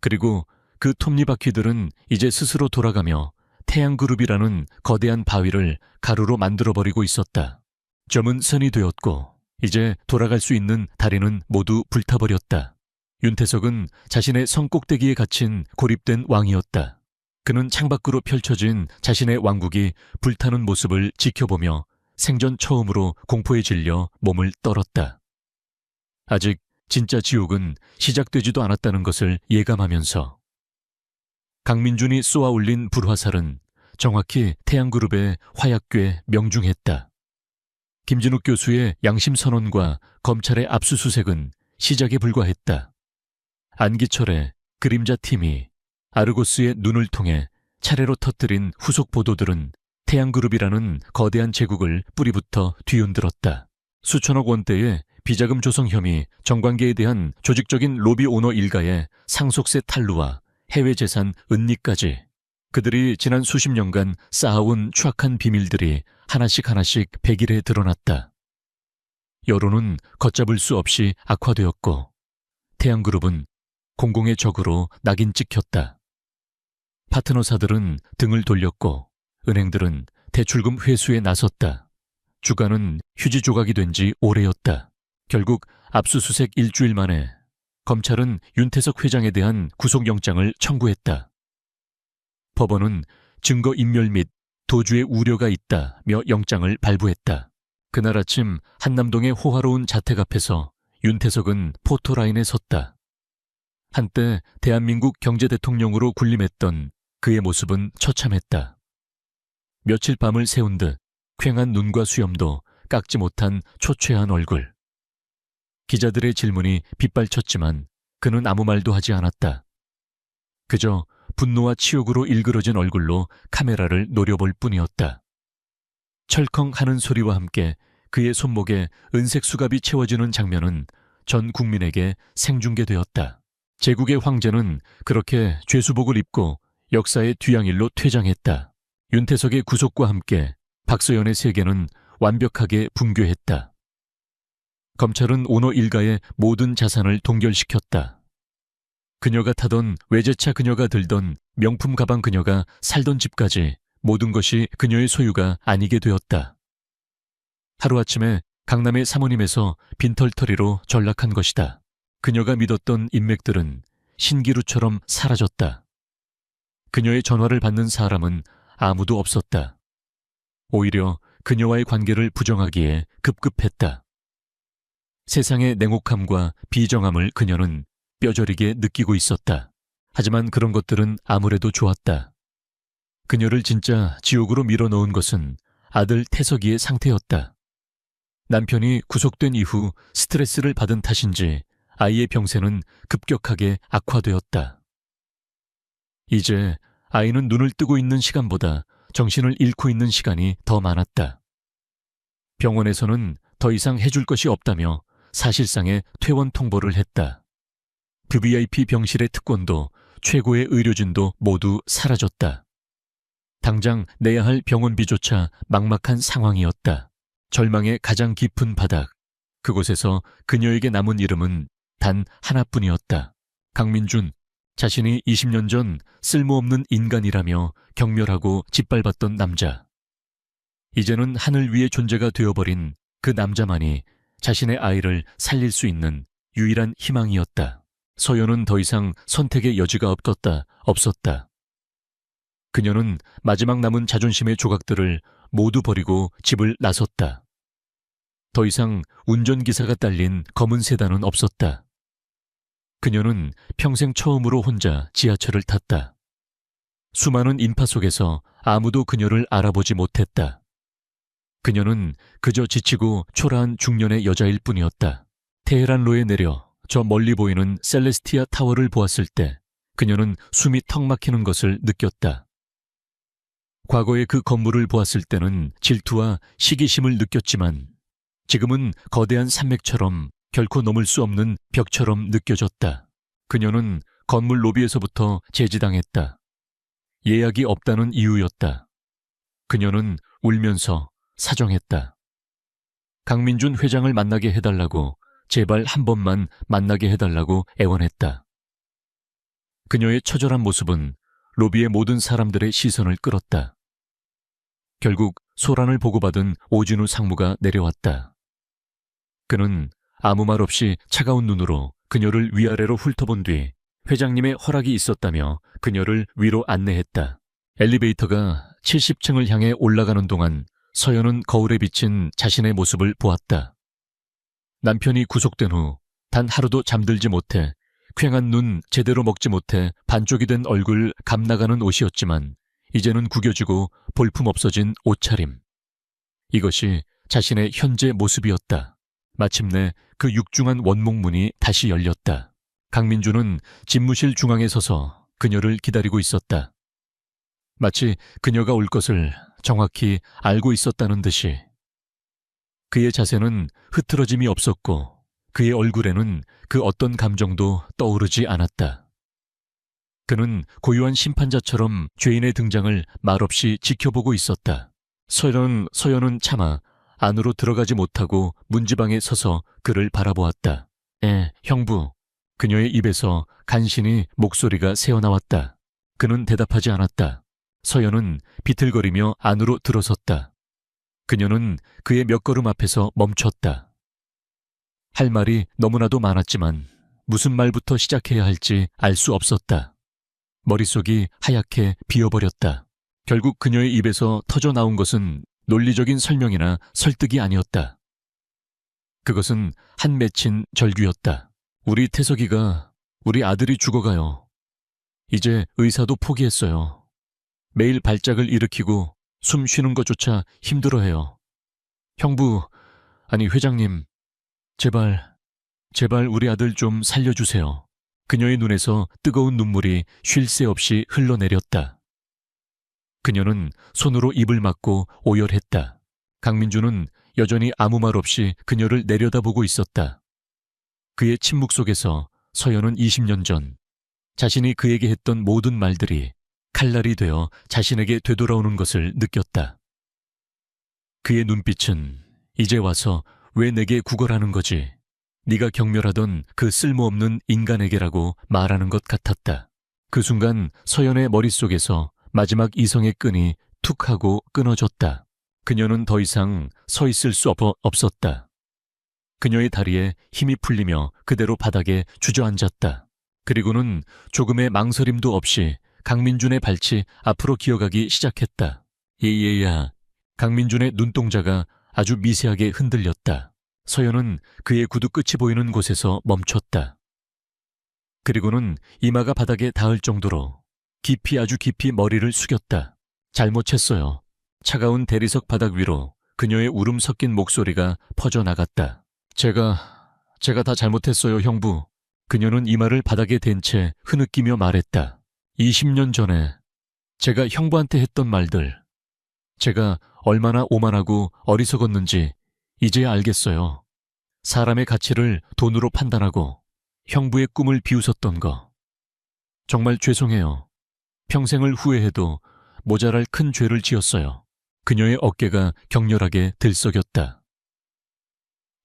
그리고 그 톱니바퀴들은 이제 스스로 돌아가며 태양그룹이라는 거대한 바위를 가루로 만들어버리고 있었다. 점은 선이 되었고 이제 돌아갈 수 있는 다리는 모두 불타버렸다. 윤태석은 자신의 성꼭대기에 갇힌 고립된 왕이었다. 그는 창밖으로 펼쳐진 자신의 왕국이 불타는 모습을 지켜보며 생전 처음으로 공포에 질려 몸을 떨었다. 아직 진짜 지옥은 시작되지도 않았다는 것을 예감하면서 강민준이 쏘아 올린 불화살은 정확히 태양그룹의 화약궤에 명중했다. 김진욱 교수의 양심선언과 검찰의 압수수색은 시작에 불과했다. 안기철의 그림자팀이 아르고스의 눈을 통해 차례로 터뜨린 후속 보도들은 태양그룹이라는 거대한 제국을 뿌리부터 뒤흔들었다. 수천억 원대의 비자금 조성 혐의, 정관계에 대한 조직적인 로비 오너 일가의 상속세 탈루와 해외 재산 은닉까지 그들이 지난 수십 년간 쌓아온 추악한 비밀들이 하나씩 백일에 드러났다. 여론은 걷잡을 수 없이 악화되었고 태양그룹은 공공의 적으로 낙인 찍혔다. 파트너사들은 등을 돌렸고 은행들은 대출금 회수에 나섰다. 주가는 휴지 조각이 된 지 오래였다. 결국 압수수색 일주일 만에 검찰은 윤태석 회장에 대한 구속영장을 청구했다. 법원은 증거인멸 및 도주의 우려가 있다며 영장을 발부했다. 그날 아침 한남동의 호화로운 자택 앞에서 윤태석은 포토라인에 섰다. 한때 대한민국 경제대통령으로 군림했던 그의 모습은 처참했다. 며칠 밤을 새운 듯 퀭한 눈과 수염도 깎지 못한 초췌한 얼굴. 기자들의 질문이 빗발쳤지만 그는 아무 말도 하지 않았다. 그저 분노와 치욕으로 일그러진 얼굴로 카메라를 노려볼 뿐이었다. 철컹 하는 소리와 함께 그의 손목에 은색 수갑이 채워지는 장면은 전 국민에게 생중계되었다. 제국의 황제는 그렇게 죄수복을 입고 역사의 뒤양일로 퇴장했다. 윤태석의 구속과 함께 박서연의 세계는 완벽하게 붕괴했다. 검찰은 오너 일가의 모든 자산을 동결시켰다. 그녀가 타던 외제차, 그녀가 들던 명품 가방, 그녀가 살던 집까지 모든 것이 그녀의 소유가 아니게 되었다. 하루아침에 강남의 사모님에서 빈털터리로 전락한 것이다. 그녀가 믿었던 인맥들은 신기루처럼 사라졌다. 그녀의 전화를 받는 사람은 아무도 없었다. 오히려 그녀와의 관계를 부정하기에 급급했다. 세상의 냉혹함과 비정함을 그녀는 뼈저리게 느끼고 있었다. 하지만 그런 것들은 아무래도 좋았다. 그녀를 진짜 지옥으로 밀어넣은 것은 아들 태석이의 상태였다. 남편이 구속된 이후 스트레스를 받은 탓인지 아이의 병세는 급격하게 악화되었다. 이제 아이는 눈을 뜨고 있는 시간보다 정신을 잃고 있는 시간이 더 많았다. 병원에서는 더 이상 해줄 것이 없다며 사실상의 퇴원 통보를 했다. VIP 병실의 특권도 최고의 의료진도 모두 사라졌다. 당장 내야 할 병원비조차 막막한 상황이었다. 절망의 가장 깊은 바닥, 그곳에서 그녀에게 남은 이름은 단 하나뿐이었다. 강민준. 자신이 20년 전 쓸모없는 인간이라며 경멸하고 짓밟았던 남자. 이제는 하늘 위의 존재가 되어버린 그 남자만이 자신의 아이를 살릴 수 있는 유일한 희망이었다. 서연은 더 이상 선택의 여지가 없었다. 그녀는 마지막 남은 자존심의 조각들을 모두 버리고 집을 나섰다. 더 이상 운전기사가 딸린 검은 세단은 없었다. 그녀는 평생 처음으로 혼자 지하철을 탔다. 수많은 인파 속에서 아무도 그녀를 알아보지 못했다. 그녀는 그저 지치고 초라한 중년의 여자일 뿐이었다. 테헤란로에 내려 저 멀리 보이는 셀레스티아 타워를 보았을 때 그녀는 숨이 턱 막히는 것을 느꼈다. 과거의 그 건물을 보았을 때는 질투와 시기심을 느꼈지만 지금은 거대한 산맥처럼 결코 넘을 수 없는 벽처럼 느껴졌다. 그녀는 건물 로비에서부터 제지당했다. 예약이 없다는 이유였다. 그녀는 울면서 사정했다. 강민준 회장을 만나게 해달라고, 제발 한 번만 만나게 해달라고 애원했다. 그녀의 처절한 모습은 로비의 모든 사람들의 시선을 끌었다. 결국 소란을 보고받은 오진우 상무가 내려왔다. 그는 아무 말 없이 차가운 눈으로 그녀를 위아래로 훑어본 뒤 회장님의 허락이 있었다며 그녀를 위로 안내했다. 엘리베이터가 70층을 향해 올라가는 동안 서연은 거울에 비친 자신의 모습을 보았다. 남편이 구속된 후 단 하루도 잠들지 못해 퀭한 눈 제대로 먹지 못해 반쪽이 된 얼굴 감나가는 옷이었지만 이제는 구겨지고 볼품 없어진 옷차림. 이것이 자신의 현재 모습이었다. 마침내 그 육중한 원목문이 다시 열렸다. 강민주는 집무실 중앙에 서서 그녀를 기다리고 있었다. 마치 그녀가 올 것을 정확히 알고 있었다는 듯이. 그의 자세는 흐트러짐이 없었고 그의 얼굴에는 그 어떤 감정도 떠오르지 않았다. 그는 고요한 심판자처럼 죄인의 등장을 말없이 지켜보고 있었다. 서연은 차마 안으로 들어가지 못하고 문지방에 서서 그를 바라보았다. 형부. 그녀의 입에서 간신히 목소리가 새어나왔다. 그는 대답하지 않았다. 서연은 비틀거리며 안으로 들어섰다. 그녀는 그의 몇 걸음 앞에서 멈췄다. 할 말이 너무나도 많았지만 무슨 말부터 시작해야 할지 알 수 없었다. 머릿속이 하얗게 비어버렸다. 결국 그녀의 입에서 터져나온 것은 논리적인 설명이나 설득이 아니었다. 그것은 한 맺힌 절규였다. 우리 태석이가, 우리 아들이 죽어가요. 이제 의사도 포기했어요. 매일 발작을 일으키고 숨 쉬는 것조차 힘들어해요. 형부, 아니 회장님, 제발 우리 아들 좀 살려주세요. 그녀의 눈에서 뜨거운 눈물이 쉴 새 없이 흘러내렸다. 그녀는 손으로 입을 막고 오열했다. 강민주는 여전히 아무 말 없이 그녀를 내려다보고 있었다. 그의 침묵 속에서 서연은 20년 전 자신이 그에게 했던 모든 말들이 칼날이 되어 자신에게 되돌아오는 것을 느꼈다. 그의 눈빛은 이제 와서 왜 내게 구걸하는 거지? 네가 경멸하던 그 쓸모없는 인간에게라고 말하는 것 같았다. 그 순간 서연의 머릿속에서 마지막 이성의 끈이 툭 하고 끊어졌다. 그녀는 더 이상 서 있을 수 없었다. 그녀의 다리에 힘이 풀리며 그대로 바닥에 주저앉았다. 그리고는 조금의 망설임도 없이 강민준의 발치 앞으로 기어가기 시작했다. 얘야. 강민준의 눈동자가 아주 미세하게 흔들렸다. 서연은 그의 구두 끝이 보이는 곳에서 멈췄다. 그리고는 이마가 바닥에 닿을 정도로 아주 깊이 머리를 숙였다. 잘못했어요. 차가운 대리석 바닥 위로 그녀의 울음 섞인 목소리가 퍼져나갔다. 제가 다 잘못했어요, 형부. 그녀는 이마를 바닥에 댄 채 흐느끼며 말했다. 20년 전에 제가 형부한테 했던 말들. 제가 얼마나 오만하고 어리석었는지 이제야 알겠어요. 사람의 가치를 돈으로 판단하고 형부의 꿈을 비웃었던 거. 정말 죄송해요. 평생을 후회해도 모자랄 큰 죄를 지었어요. 그녀의 어깨가 격렬하게 들썩였다.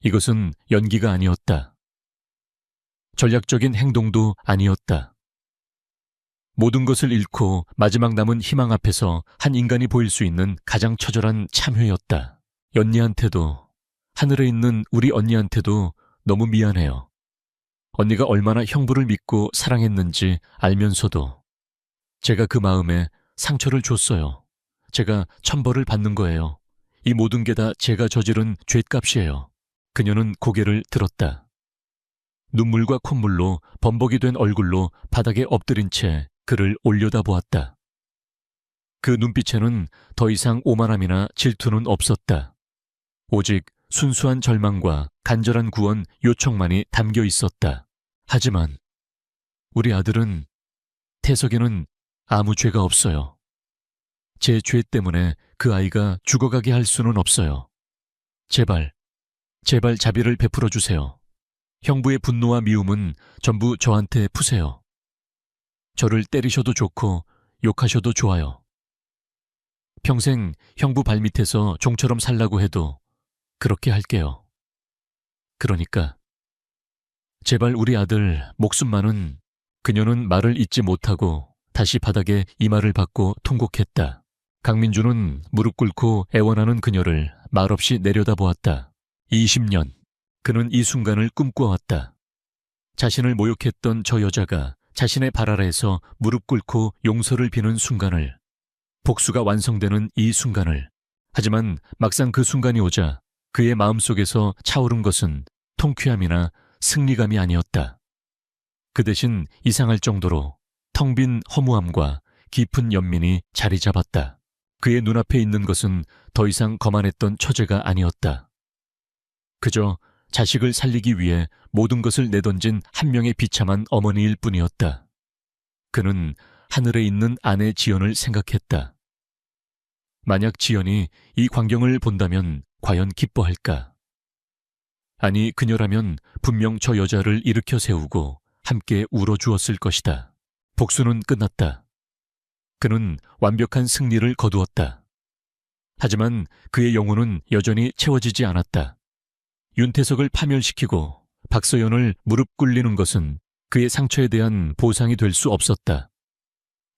이것은 연기가 아니었다. 전략적인 행동도 아니었다. 모든 것을 잃고 마지막 남은 희망 앞에서 한 인간이 보일 수 있는 가장 처절한 참회였다. 언니한테도, 하늘에 있는 우리 언니한테도 너무 미안해요. 언니가 얼마나 형부를 믿고 사랑했는지 알면서도 제가 그 마음에 상처를 줬어요. 제가 천벌을 받는 거예요. 이 모든 게 다 제가 저지른 죗값이에요. 그녀는 고개를 들었다. 눈물과 콧물로 범벅이 된 얼굴로 바닥에 엎드린 채 그를 올려다보았다. 그 눈빛에는 더 이상 오만함이나 질투는 없었다. 오직 순수한 절망과 간절한 구원 요청만이 담겨 있었다. 하지만 우리 아들은, 태석이는 아무 죄가 없어요. 제 죄 때문에 그 아이가 죽어가게 할 수는 없어요. 제발 자비를 베풀어 주세요. 형부의 분노와 미움은 전부 저한테 푸세요. 저를 때리셔도 좋고 욕하셔도 좋아요. 평생 형부 발밑에서 종처럼 살라고 해도 그렇게 할게요. 그러니까 제발 우리 아들 목숨만은. 그녀는 말을 잇지 못하고 다시 바닥에 이마를 박고 통곡했다. 강민주는 무릎 꿇고 애원하는 그녀를 말없이 내려다보았다. 20년. 그는 이 순간을 꿈꿔왔다. 자신을 모욕했던 저 여자가 자신의 발 아래에서 무릎 꿇고 용서를 비는 순간을, 복수가 완성되는 이 순간을. 하지만 막상 그 순간이 오자 그의 마음속에서 차오른 것은 통쾌함이나 승리감이 아니었다. 그 대신 이상할 정도로 텅 빈 허무함과 깊은 연민이 자리 잡았다. 그의 눈앞에 있는 것은 더 이상 거만했던 처제가 아니었다. 그저 자식을 살리기 위해 모든 것을 내던진 한 명의 비참한 어머니일 뿐이었다. 그는 하늘에 있는 아내 지연을 생각했다. 만약 지연이 이 광경을 본다면 과연 기뻐할까? 아니, 그녀라면 분명 저 여자를 일으켜 세우고 함께 울어주었을 것이다. 복수는 끝났다. 그는 완벽한 승리를 거두었다. 하지만 그의 영혼은 여전히 채워지지 않았다. 윤태석을 파멸시키고 박서연을 무릎 꿇리는 것은 그의 상처에 대한 보상이 될 수 없었다.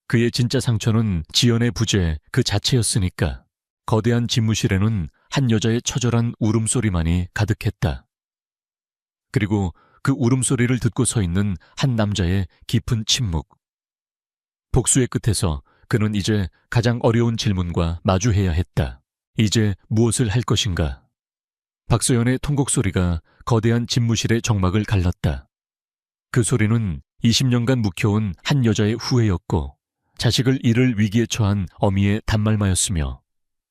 그의 진짜 상처는 지연의 부재 그 자체였으니까. 거대한 집무실에는 한 여자의 처절한 울음소리만이 가득했다. 그리고 그 울음소리를 듣고 서 있는 한 남자의 깊은 침묵. 복수의 끝에서 그는 이제 가장 어려운 질문과 마주해야 했다. 이제 무엇을 할 것인가? 박소연의 통곡 소리가 거대한 집무실의 정막을 갈랐다. 그 소리는 20년간 묵혀온 한 여자의 후회였고 자식을 잃을 위기에 처한 어미의 단말마였으며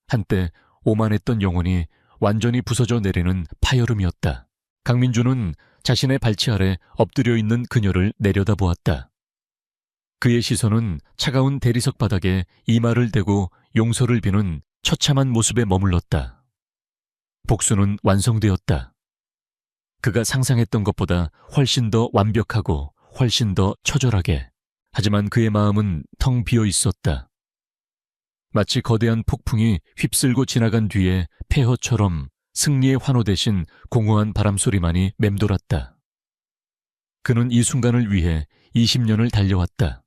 한때 오만했던 영혼이 완전히 부서져 내리는 파열음이었다. 강민주는 자신의 발치 아래 엎드려 있는 그녀를 내려다보았다. 그의 시선은 차가운 대리석 바닥에 이마를 대고 용서를 비는 처참한 모습에 머물렀다. 복수는 완성되었다. 그가 상상했던 것보다 훨씬 더 완벽하고 훨씬 더 처절하게. 하지만 그의 마음은 텅 비어 있었다. 마치 거대한 폭풍이 휩쓸고 지나간 뒤에 폐허처럼 승리의 환호 대신 공허한 바람소리만이 맴돌았다. 그는 이 순간을 위해 20년을 달려왔다.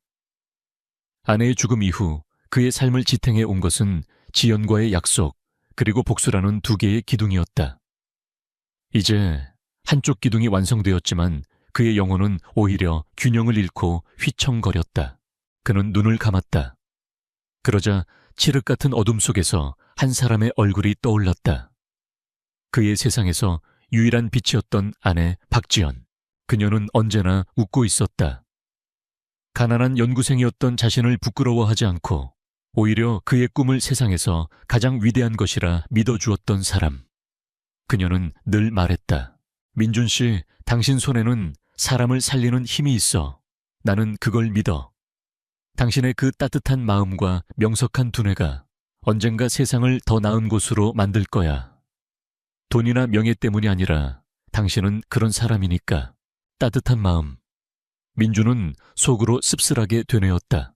아내의 죽음 이후 그의 삶을 지탱해 온 것은 지연과의 약속, 그리고 복수라는 두 개의 기둥이었다. 이제 한쪽 기둥이 완성되었지만 그의 영혼은 오히려 균형을 잃고 휘청거렸다. 그는 눈을 감았다. 그러자 칠흑 같은 어둠 속에서 한 사람의 얼굴이 떠올랐다. 그의 세상에서 유일한 빛이었던 아내 박지연. 그녀는 언제나 웃고 있었다. 가난한 연구생이었던 자신을 부끄러워하지 않고 오히려 그의 꿈을 세상에서 가장 위대한 것이라 믿어주었던 사람. 그녀는 늘 말했다. 민준 씨, 당신 손에는 사람을 살리는 힘이 있어. 나는 그걸 믿어. 당신의 그 따뜻한 마음과 명석한 두뇌가 언젠가 세상을 더 나은 곳으로 만들 거야. 돈이나 명예 때문이 아니라 당신은 그런 사람이니까. 따뜻한 마음. 민주는 속으로 씁쓸하게 되뇌었다.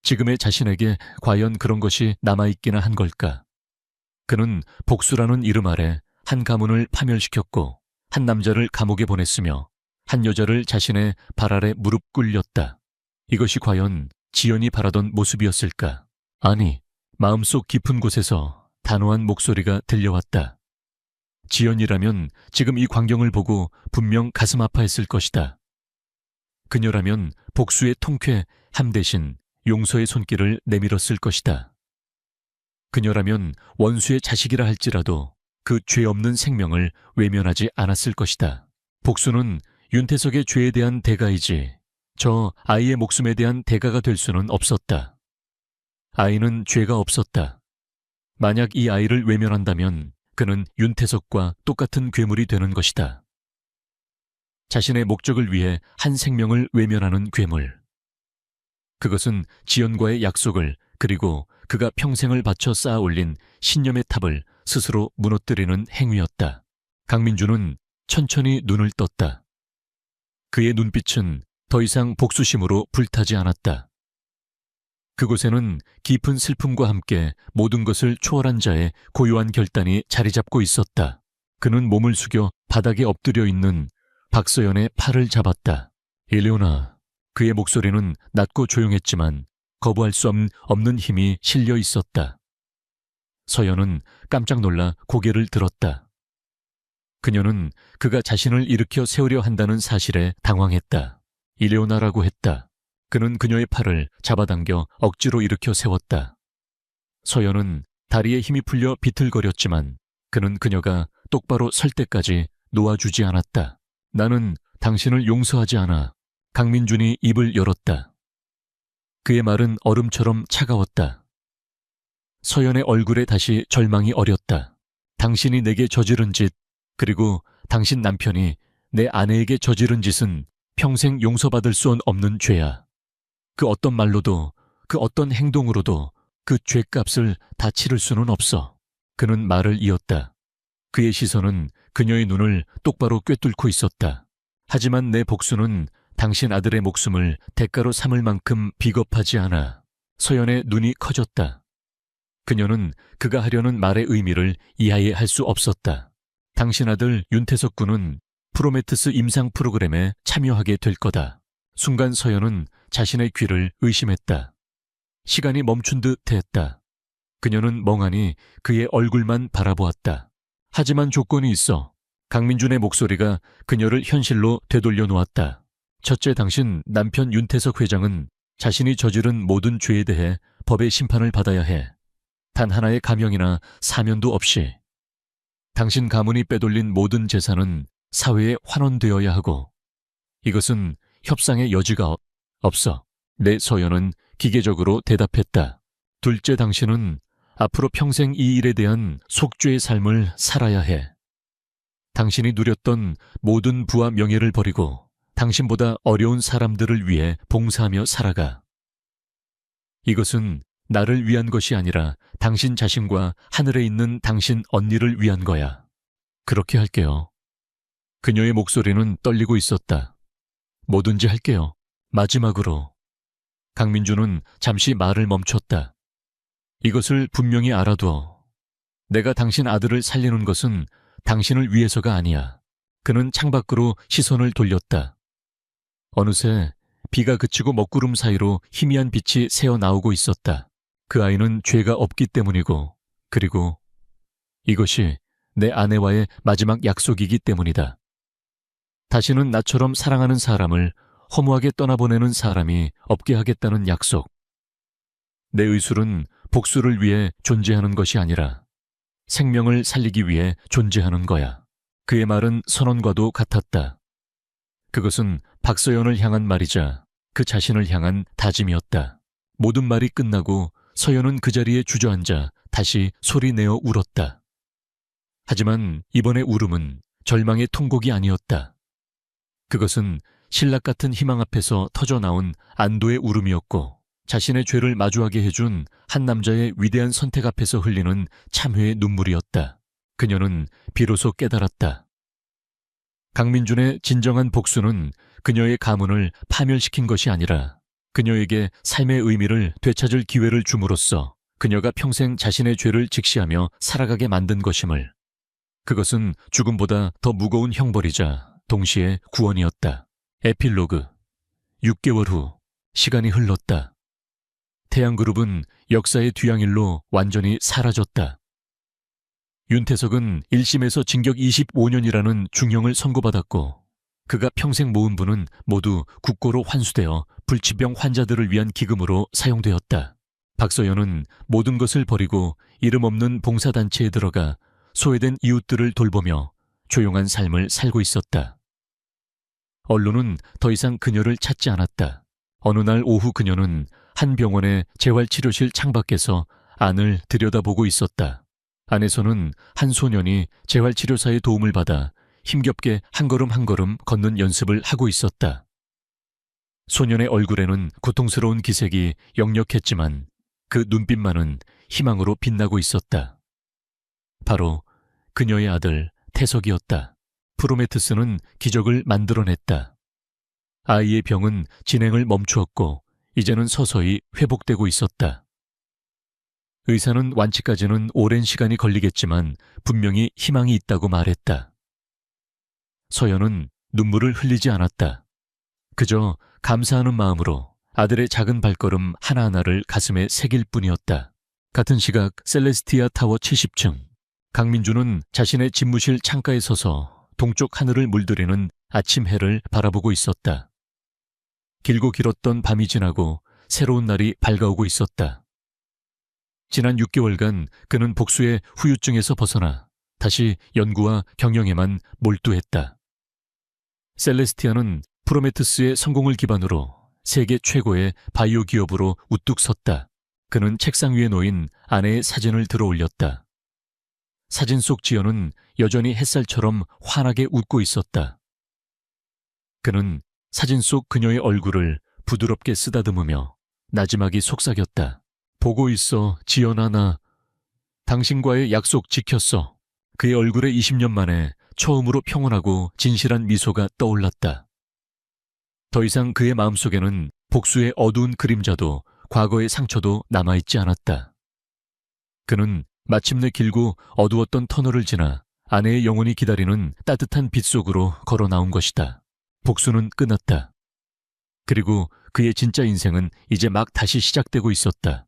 지금의 자신에게 과연 그런 것이 남아있기나 한 걸까? 그는 복수라는 이름 아래 한 가문을 파멸시켰고 한 남자를 감옥에 보냈으며 한 여자를 자신의 발 아래 무릎 꿇렸다. 이것이 과연 지연이 바라던 모습이었을까? 아니, 마음속 깊은 곳에서 단호한 목소리가 들려왔다. 지연이라면 지금 이 광경을 보고 분명 가슴 아파했을 것이다. 그녀라면 복수의 통쾌, 함 대신 용서의 손길을 내밀었을 것이다. 그녀라면 원수의 자식이라 할지라도 그 죄 없는 생명을 외면하지 않았을 것이다. 복수는 윤태석의 죄에 대한 대가이지 저 아이의 목숨에 대한 대가가 될 수는 없었다. 아이는 죄가 없었다. 만약 이 아이를 외면한다면 그는 윤태석과 똑같은 괴물이 되는 것이다. 자신의 목적을 위해 한 생명을 외면하는 괴물. 그것은 지연과의 약속을 그리고 그가 평생을 바쳐 쌓아 올린 신념의 탑을 스스로 무너뜨리는 행위였다. 강민주는 천천히 눈을 떴다. 그의 눈빛은 더 이상 복수심으로 불타지 않았다. 그곳에는 깊은 슬픔과 함께 모든 것을 초월한 자의 고요한 결단이 자리 잡고 있었다. 그는 몸을 숙여 바닥에 엎드려 있는 박서연의 팔을 잡았다. 일레오나, 그의 목소리는 낮고 조용했지만 거부할 수 없는 힘이 실려 있었다. 서연은 깜짝 놀라 고개를 들었다. 그녀는 그가 자신을 일으켜 세우려 한다는 사실에 당황했다. 일어나라고 했다. 그는 그녀의 팔을 잡아당겨 억지로 일으켜 세웠다. 서연은 다리에 힘이 풀려 비틀거렸지만 그는 그녀가 똑바로 설 때까지 놓아주지 않았다. 나는 당신을 용서하지 않아. 강민준이 입을 열었다. 그의 말은 얼음처럼 차가웠다. 서연의 얼굴에 다시 절망이 어렸다. 당신이 내게 저지른 짓, 그리고 당신 남편이 내 아내에게 저지른 짓은 평생 용서받을 수 없는 죄야. 그 어떤 말로도, 그 어떤 행동으로도 그 죄값을 다 치를 수는 없어. 그는 말을 이었다. 그의 시선은 그녀의 눈을 똑바로 꿰뚫고 있었다. 하지만 내 복수는 당신 아들의 목숨을 대가로 삼을 만큼 비겁하지 않아. 서연의 눈이 커졌다. 그녀는 그가 하려는 말의 의미를 이해할 수 없었다. 당신 아들 윤태석 군은 프로메테스 임상 프로그램에 참여하게 될 거다. 순간 서연은 자신의 귀를 의심했다. 시간이 멈춘 듯 했다. 그녀는 멍하니 그의 얼굴만 바라보았다. 하지만 조건이 있어. 강민준의 목소리가 그녀를 현실로 되돌려 놓았다. 첫째, 당신 남편 윤태석 회장은 자신이 저지른 모든 죄에 대해 법의 심판을 받아야 해. 단 하나의 감형이나 사면도 없이. 당신 가문이 빼돌린 모든 재산은 사회에 환원되어야 하고, 이것은 협상의 여지가 없어. 내 서연은 기계적으로 대답했다. 둘째, 당신은 앞으로 평생 이 일에 대한 속죄의 삶을 살아야 해. 당신이 누렸던 모든 부와 명예를 버리고 당신보다 어려운 사람들을 위해 봉사하며 살아가. 이것은 나를 위한 것이 아니라 당신 자신과 하늘에 있는 당신 언니를 위한 거야. 그렇게 할게요. 그녀의 목소리는 떨리고 있었다. 뭐든지 할게요. 마지막으로. 강민준은 잠시 말을 멈췄다. 이것을 분명히 알아두어. 내가 당신 아들을 살리는 것은 당신을 위해서가 아니야. 그는 창밖으로 시선을 돌렸다. 어느새 비가 그치고 먹구름 사이로 희미한 빛이 새어나오고 있었다. 그 아이는 죄가 없기 때문이고, 그리고 이것이 내 아내와의 마지막 약속이기 때문이다. 다시는 나처럼 사랑하는 사람을 허무하게 떠나보내는 사람이 없게 하겠다는 약속. 내 의술은 복수를 위해 존재하는 것이 아니라 생명을 살리기 위해 존재하는 거야. 그의 말은 선언과도 같았다. 그것은 박서연을 향한 말이자 그 자신을 향한 다짐이었다. 모든 말이 끝나고 서연은 그 자리에 주저앉아 다시 소리내어 울었다. 하지만 이번의 울음은 절망의 통곡이 아니었다. 그것은 신락 같은 희망 앞에서 터져나온 안도의 울음이었고, 자신의 죄를 마주하게 해준 한 남자의 위대한 선택 앞에서 흘리는 참회의 눈물이었다. 그녀는 비로소 깨달았다. 강민준의 진정한 복수는 그녀의 가문을 파멸시킨 것이 아니라 그녀에게 삶의 의미를 되찾을 기회를 줌으로써 그녀가 평생 자신의 죄를 직시하며 살아가게 만든 것임을. 그것은 죽음보다 더 무거운 형벌이자 동시에 구원이었다. 에필로그. 6개월 후 시간이 흘렀다. 태양그룹은 역사의 뒤향일로 완전히 사라졌다. 윤태석은 1심에서 징역 25년이라는 중형을 선고받았고, 그가 평생 모은 부는 모두 국고로 환수되어 불치병 환자들을 위한 기금으로 사용되었다. 박서연은 모든 것을 버리고 이름 없는 봉사단체에 들어가 소외된 이웃들을 돌보며 조용한 삶을 살고 있었다. 언론은 더 이상 그녀를 찾지 않았다. 어느 날 오후 그녀는 한 병원의 재활치료실 창밖에서 안을 들여다보고 있었다. 안에서는 한 소년이 재활치료사의 도움을 받아 힘겹게 한 걸음 한 걸음 걷는 연습을 하고 있었다. 소년의 얼굴에는 고통스러운 기색이 역력했지만 그 눈빛만은 희망으로 빛나고 있었다. 바로 그녀의 아들 태석이었다. 프로메테스는 기적을 만들어냈다. 아이의 병은 진행을 멈추었고 이제는 서서히 회복되고 있었다. 의사는 완치까지는 오랜 시간이 걸리겠지만 분명히 희망이 있다고 말했다. 서연은 눈물을 흘리지 않았다. 그저 감사하는 마음으로 아들의 작은 발걸음 하나하나를 가슴에 새길 뿐이었다. 같은 시각 셀레스티아 타워 70층. 강민주는 자신의 집무실 창가에 서서 동쪽 하늘을 물들이는 아침 해를 바라보고 있었다. 길고 길었던 밤이 지나고 새로운 날이 밝아오고 있었다. 지난 6개월간 그는 복수의 후유증에서 벗어나 다시 연구와 경영에만 몰두했다. 셀레스티아는 프로메테우스의 성공을 기반으로 세계 최고의 바이오 기업으로 우뚝 섰다. 그는 책상 위에 놓인 아내의 사진을 들어 올렸다. 사진 속 지연은 여전히 햇살처럼 환하게 웃고 있었다. 그는 사진 속 그녀의 얼굴을 부드럽게 쓰다듬으며 나지막이 속삭였다. 보고 있어, 지연아. 나 당신과의 약속 지켰어. 그의 얼굴에 20년 만에 처음으로 평온하고 진실한 미소가 떠올랐다. 더 이상 그의 마음속에는 복수의 어두운 그림자도 과거의 상처도 남아있지 않았다. 그는 마침내 길고 어두웠던 터널을 지나 아내의 영혼이 기다리는 따뜻한 빛 속으로 걸어 나온 것이다. 복수는 끝났다. 그리고 그의 진짜 인생은 이제 막 다시 시작되고 있었다.